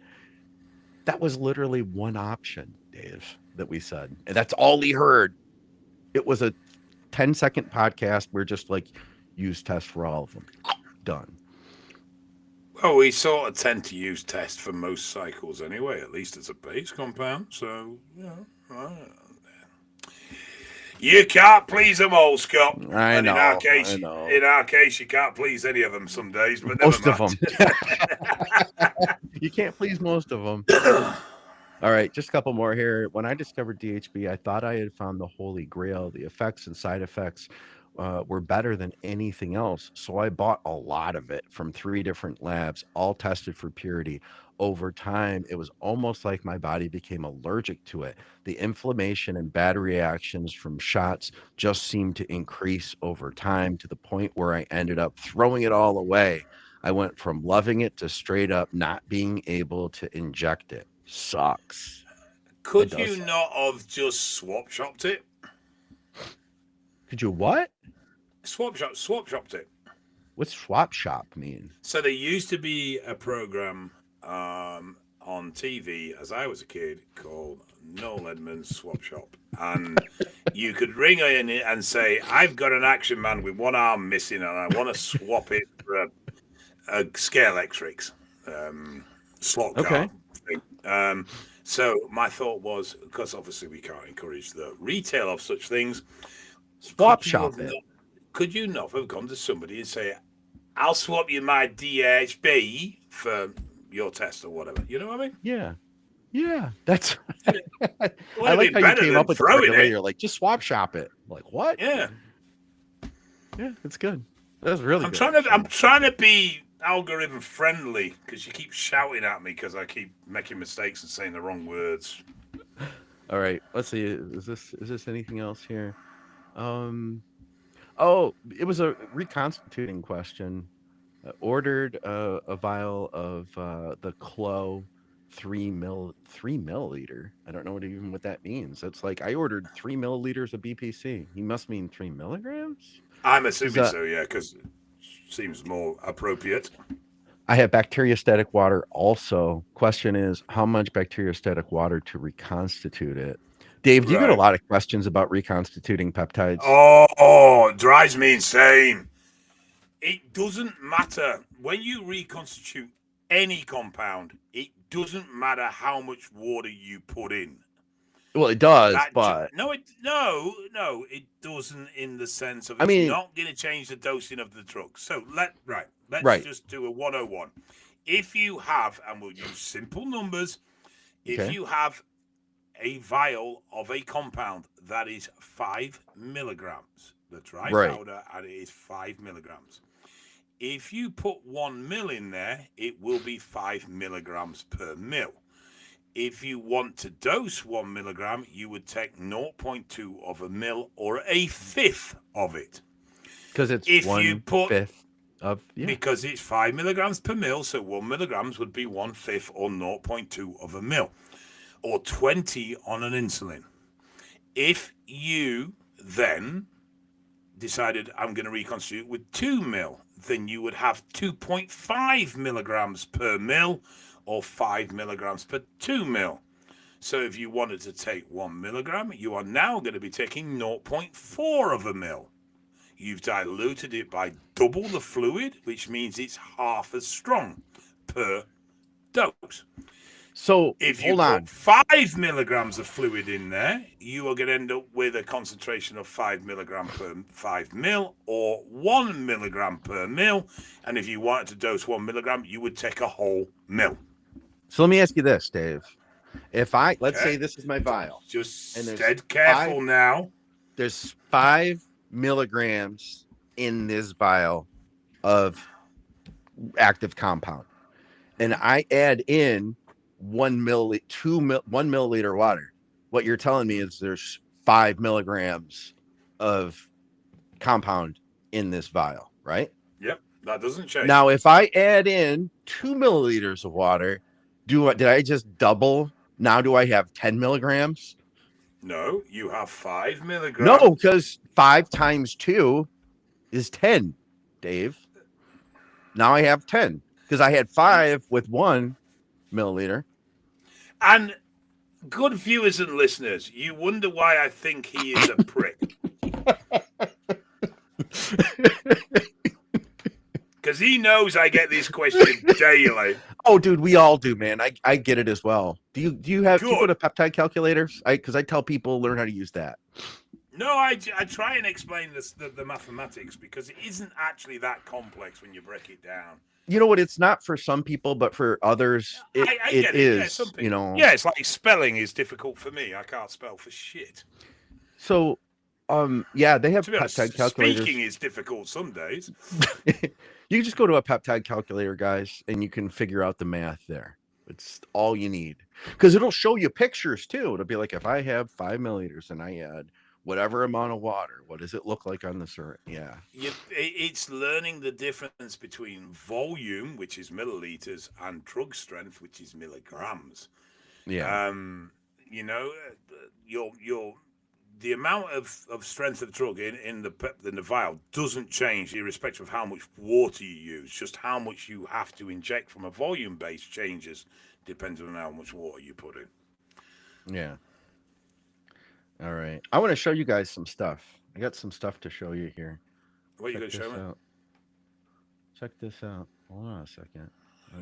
That was literally one option, Dave, that we said. And that's all he heard. It was a 10-second podcast. We're just like, use test for all of them. Done. Well, we sort of tend to use test for most cycles anyway, at least as a base compound. So, you can't please them all, Scott. I know. In our case, you can't please any of them some days, but most never of mind. them. You can't please most of them. All right, just a couple more here. When I discovered DHB, I thought I had found the holy grail. The effects and side effects were better than anything else. So I bought a lot of it from 3 different labs, all tested for purity. Over time, it was almost like my body became allergic to it. The inflammation and bad reactions from shots just seemed to increase over time to the point where I ended up throwing it all away. I went from loving it to straight up not being able to inject it. Sucks. Could you not have just swap shopped it? Could you what? Swap shopped it. What's swap shop mean? So there used to be a program on TV as I was a kid called Noel Edmonds Swap Shop, and you could ring in and say, "I've got an action man with one arm missing, and I want to swap it for a Scale Electrics slot car thing." So my thought was, because obviously we can't encourage the retail of such things, swap shop it. Could you not have gone to somebody and say, "I'll swap you my DHB for your test," or whatever? You know what I mean? Yeah. That's. I like how you came up with the way you're like, just swap shop it. I'm like, what? Yeah, it's good. That's really. I'm trying to be algorithm friendly because you keep shouting at me because I keep making mistakes and saying the wrong words. All right, let's see. Is this anything else here? Oh, it was a reconstituting question. Ordered a vial of the Clo 3 milliliter. I don't know what that means. It's like I ordered 3 milliliters of BPC. He must mean 3 milligrams. I'm assuming so, yeah, because it seems more appropriate. I have bacteriostatic water also. Question is, how much bacteriostatic water to reconstitute it? Dave, do you get a lot of questions about reconstituting peptides? Oh, it drives me insane. It doesn't matter. When you reconstitute any compound, it doesn't matter how much water you put in. Well, it does, but... No, it doesn't in the sense of it's not going to change the dosing of the drug. So, let's just do a 101. If you have, and we'll use simple numbers, if you have a vial of a compound that is 5 milligrams, the dry powder, and it is 5 milligrams. If you put 1 mil in there, it will be 5 milligrams per mil. If you want to dose 1 milligram, you would take 0.2 of a mil or a fifth of it. Because it's fifth of... Yeah. Because it's 5 milligrams per mil, so 1 milligrams would be 1/5 or 0.2 of a mil. Or 20 on an insulin. If you then decided I'm going to reconstitute with 2 mil, then you would have 2.5 milligrams per mil or 5 milligrams per 2 mil. So if you wanted to take 1 milligram, you are now going to be taking 0.4 of a mil. You've diluted it by double the fluid, which means it's half as strong per dose. So If you hold on. put 5 milligrams of fluid in there, you are going to end up with a concentration of 5 milligram per 5 mil or 1 milligram per mil. And if you wanted to dose 1 milligram, you would take a whole mil. So let me ask you this, Dave. If let's say this is my vial. Just And there's dead careful now. There's 5 milligrams in this vial of active compound. And I add in 1 milliliter water. What you're telling me is there's 5 milligrams of compound in this vial, right? Yep, that doesn't change. Now, if I add in 2 milliliters of water, did I just double? Now do I have 10 milligrams? No, you have 5 milligrams. No, because 5 times 2 is 10, Dave. Now I have 10 because I had 5 with 1 milliliter. And good viewers and listeners, you wonder why I think he is a prick. Because he knows I get this question daily. Oh, dude, we all do, man. I get it as well. Do you go to peptide calculators? Because I tell people learn how to use that. No, I try and explain the mathematics because it isn't actually that complex when you break it down. You know what? It's not for some people, but for others, it is. Yeah, you know, yeah, it's like spelling is difficult for me. I can't spell for shit. So, yeah, they have peptide calculators. Speaking is difficult some days. You can just go to a peptide calculator, guys, and you can figure out the math there. It's all you need because it'll show you pictures too. It'll be like if I have 5 milliliters and I add whatever amount of water, what does it look like on the syringe? Yeah. It's learning the difference between volume, which is milliliters, and drug strength, which is milligrams. Yeah. You know, the amount of strength of drug in the vial doesn't change irrespective of how much water you use. Just how much you have to inject from a volume base changes depending on how much water you put in. Yeah. All right. I want to show you guys some stuff. I got some stuff to show you here. What are you going to show me? Check this out. Hold on a second.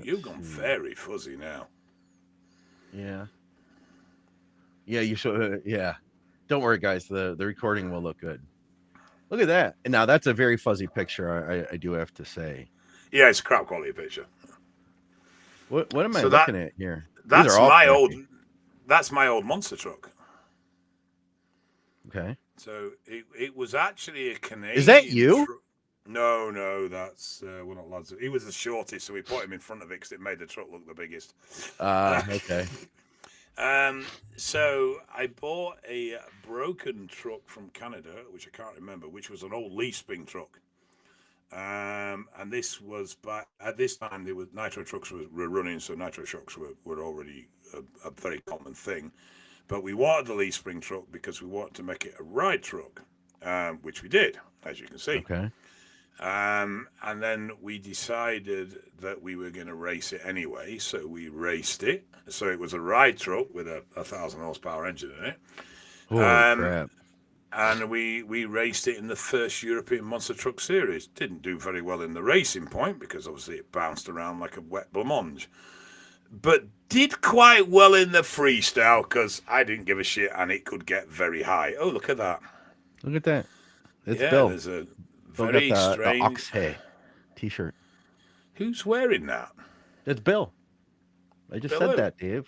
You've gone very fuzzy now. Yeah. Yeah, you should. Yeah. Don't worry, guys. The recording will look good. Look at that. And now that's a very fuzzy picture, I do have to say. Yeah, it's a crap quality picture. What am I looking at here? That's my old monster truck. Okay. So it was actually a Canadian. Is that you? No, that's we're not lads. He was the shortest, so we put him in front of it because it made the truck look the biggest. Okay. So I bought a broken truck from Canada, which I can't remember, which was an old leaf spring truck. And this was at this time there was nitro trucks were running, so nitro shocks were already a very common thing. But we wanted the leaf spring truck because we wanted to make it a ride truck, which we did, as you can see. Okay. And then we decided that we were going to race it anyway, so we raced it. So it was a ride truck with a 1,000 horsepower engine in it. Holy crap. And we raced it in the first European Monster Truck Series. Didn't do very well in the racing point because obviously it bounced around like a wet blancmange. But did quite well in the freestyle because I didn't give a shit and it could get very high. Oh, look at that. Look at that. It's Bill. There's a Bill very got strange... the Oxhay t-shirt. Who's wearing that? It's Bill. I just said that, Dave.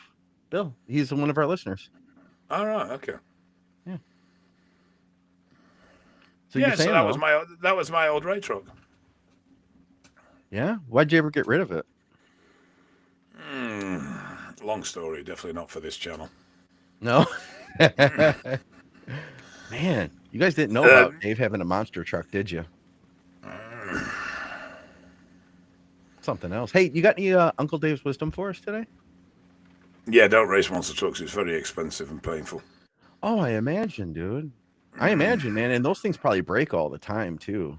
Bill. He's one of our listeners. All right, okay. Yeah. So that was my old race truck. Yeah? Why'd you ever get rid of it? Long story, definitely not for this channel. No? Man, you guys didn't know about Dave having a monster truck, did you? Something else. Hey, you got any Uncle Dave's wisdom for us today? Yeah, don't race monster trucks. It's very expensive and painful. Oh, I imagine, dude. I imagine, man. And those things probably break all the time, too.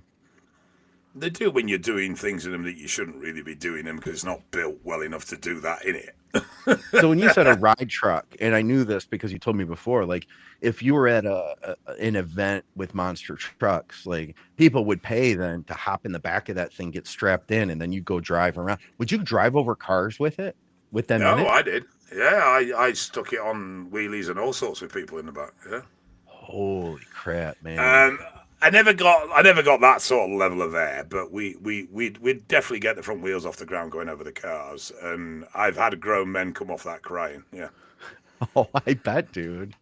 They do when you're doing things in them that you shouldn't really be doing them because it's not built well enough to do that in it. So when you said a ride truck, and I knew this because you told me before, like if you were at an event with monster trucks, like people would pay then to hop in the back of that thing, get strapped in, and then you go drive around. Would you drive over cars with it? With them in No, it? I did. Yeah, I stuck it on wheelies and all sorts with people in the back. Yeah. Holy crap, man. I never got that sort of level of air, but we'd definitely get the front wheels off the ground going over the cars, and I've had grown men come off that crying. Yeah. Oh, I bet, dude.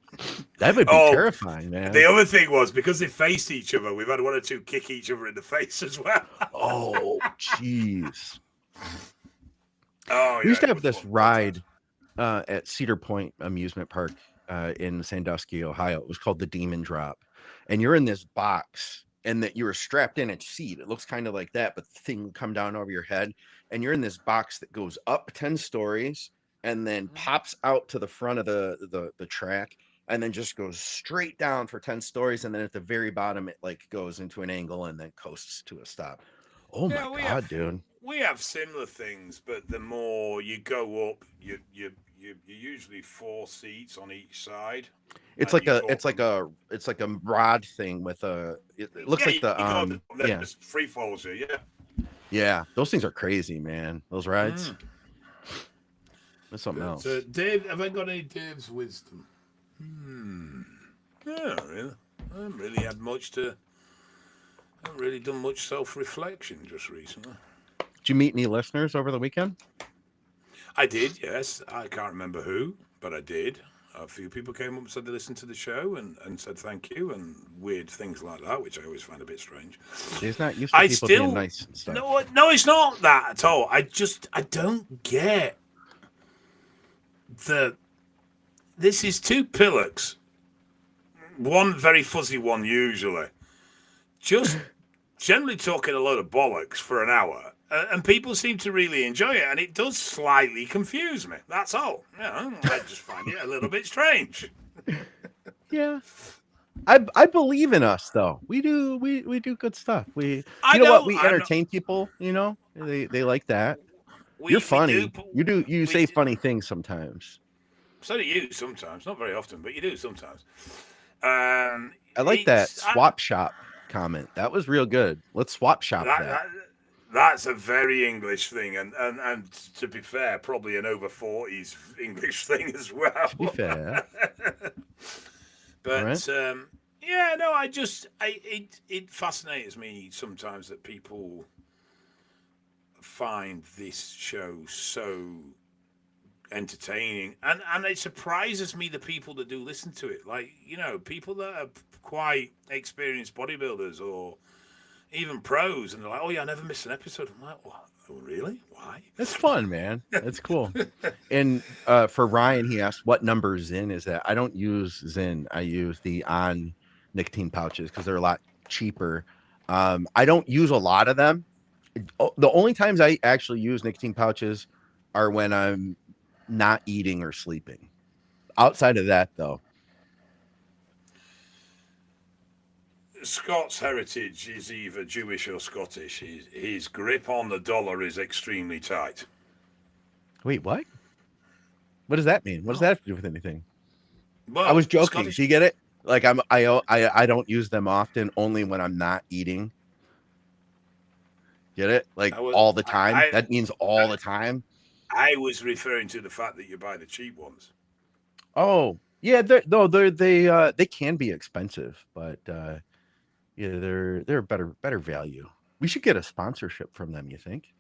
That would be terrifying, man. The other thing was because they faced each other, we've had one or two kick each other in the face as well. Oh, jeez. Oh, We used to have this ride at Cedar Point Amusement Park in Sandusky, Ohio. It was called the Demon Drop. And you're in this box and that you were strapped in a seat. It looks kind of like that, but the thing would come down over your head. And you're in this box that goes up 10 stories and then pops out to the front of the track and then just goes straight down for 10 stories. And then at the very bottom, it like goes into an angle and then coasts to a stop. Oh Yeah, my God, dude. We have similar things, but the more you go up, you usually 4 seats on each side. It's like a rod thing with a. It looks like the just free falls you. Yeah. Yeah, those things are crazy, man. Those rides. That's something else. Dave, have I got any Dave's wisdom? Yeah, really. I haven't really had much to. I haven't really done much self-reflection just recently. Did you meet any listeners over the weekend? I did, yes. I can't remember who, but I did. A few people came up and said they listened to the show and said thank you and weird things like that, which I always find a bit strange. He's not used to people being nice and stuff. No, it's not that at all. I don't get this is 2 pillocks. One very fuzzy one usually. Just generally talking a load of bollocks for an hour. And people seem to really enjoy it, and it does slightly confuse me. That's all. I just find it a little bit strange. Yeah, I believe in us though. We do good stuff. We entertain people. You know, they like that. You're funny. You say funny things sometimes. So do you sometimes. Not very often, but you do sometimes. I like that swap shop comment. That was real good. Let's swap shop that. That's a very English thing, and to be fair, probably an over 40s English thing as well. To be fair, but right. It fascinates me sometimes that people find this show so entertaining, and it surprises me the people that do listen to it, like people that are quite experienced bodybuilders or even pros, and they're like, "Oh yeah, I never miss an episode." I'm like, "What? Oh, really? Why?" It's fun, man. It's cool. And for Ryan, he asked, "What number Zyn is that?" I don't use Zyn. I use the On nicotine pouches because they're a lot cheaper. I don't use a lot of them. The only times I actually use nicotine pouches are when I'm not eating or sleeping. Outside of that, though. Scott's heritage is either Jewish or Scottish. His grip on the dollar is extremely tight. Wait, what? What does that mean? What does that have to do with anything? Well, I was joking. Do you get it? Like I don't use them often, only when I'm not eating. Get it? Like all the time. That means all the time. I was referring to the fact that you buy the cheap ones. Oh yeah, they can be expensive, but yeah, they're better value. We should get a sponsorship from them. You think?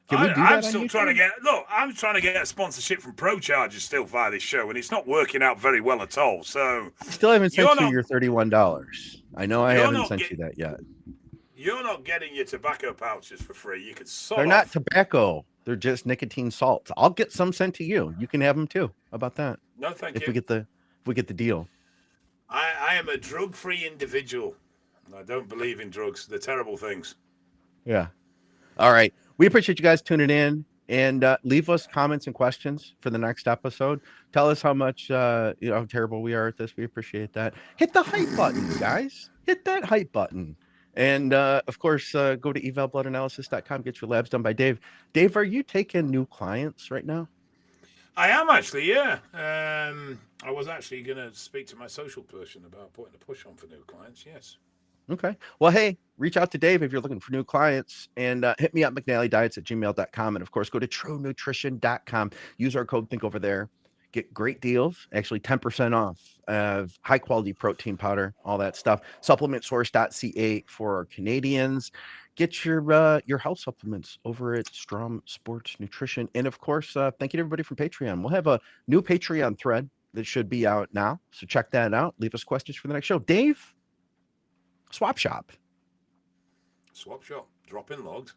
Can we do that? I'm trying to get a sponsorship from ProCharger still via this show, and it's not working out very well at all. So still haven't sent you your $31. I know I haven't sent you that yet. You're not getting your tobacco pouches for free. You could They're not tobacco. They're just nicotine salts. I'll get some sent to you. You can have them too. How about that? No, thank you. If we get the deal. I am a drug-free individual. I don't believe in drugs. They're terrible things. Yeah. All right. We appreciate you guys tuning in, and leave us comments and questions for the next episode. Tell us how much how terrible we are at this. We appreciate that. Hit the hype button, guys. Hit that hype button. And of course, go to evalbloodanalysis.com, get your labs done by Dave. Dave, are you taking new clients right now? I am actually, yeah. I was actually going to speak to my social person about putting a push on for new clients. Yes. Okay. Well, hey, reach out to Dave if you're looking for new clients, and hit me up, mcnallydiets@gmail.com. And of course, go to truenutrition.com. Use our code Think over there. Get great deals, actually 10% off of high quality protein powder, all that stuff. Supplementsource.ca for our Canadians. Get your health supplements over at Strom Sports Nutrition. And of course, thank you to everybody from Patreon. We'll have a new Patreon thread that should be out now. So check that out. Leave us questions for the next show. Dave, Swap Shop. Swap shop. Drop in logs.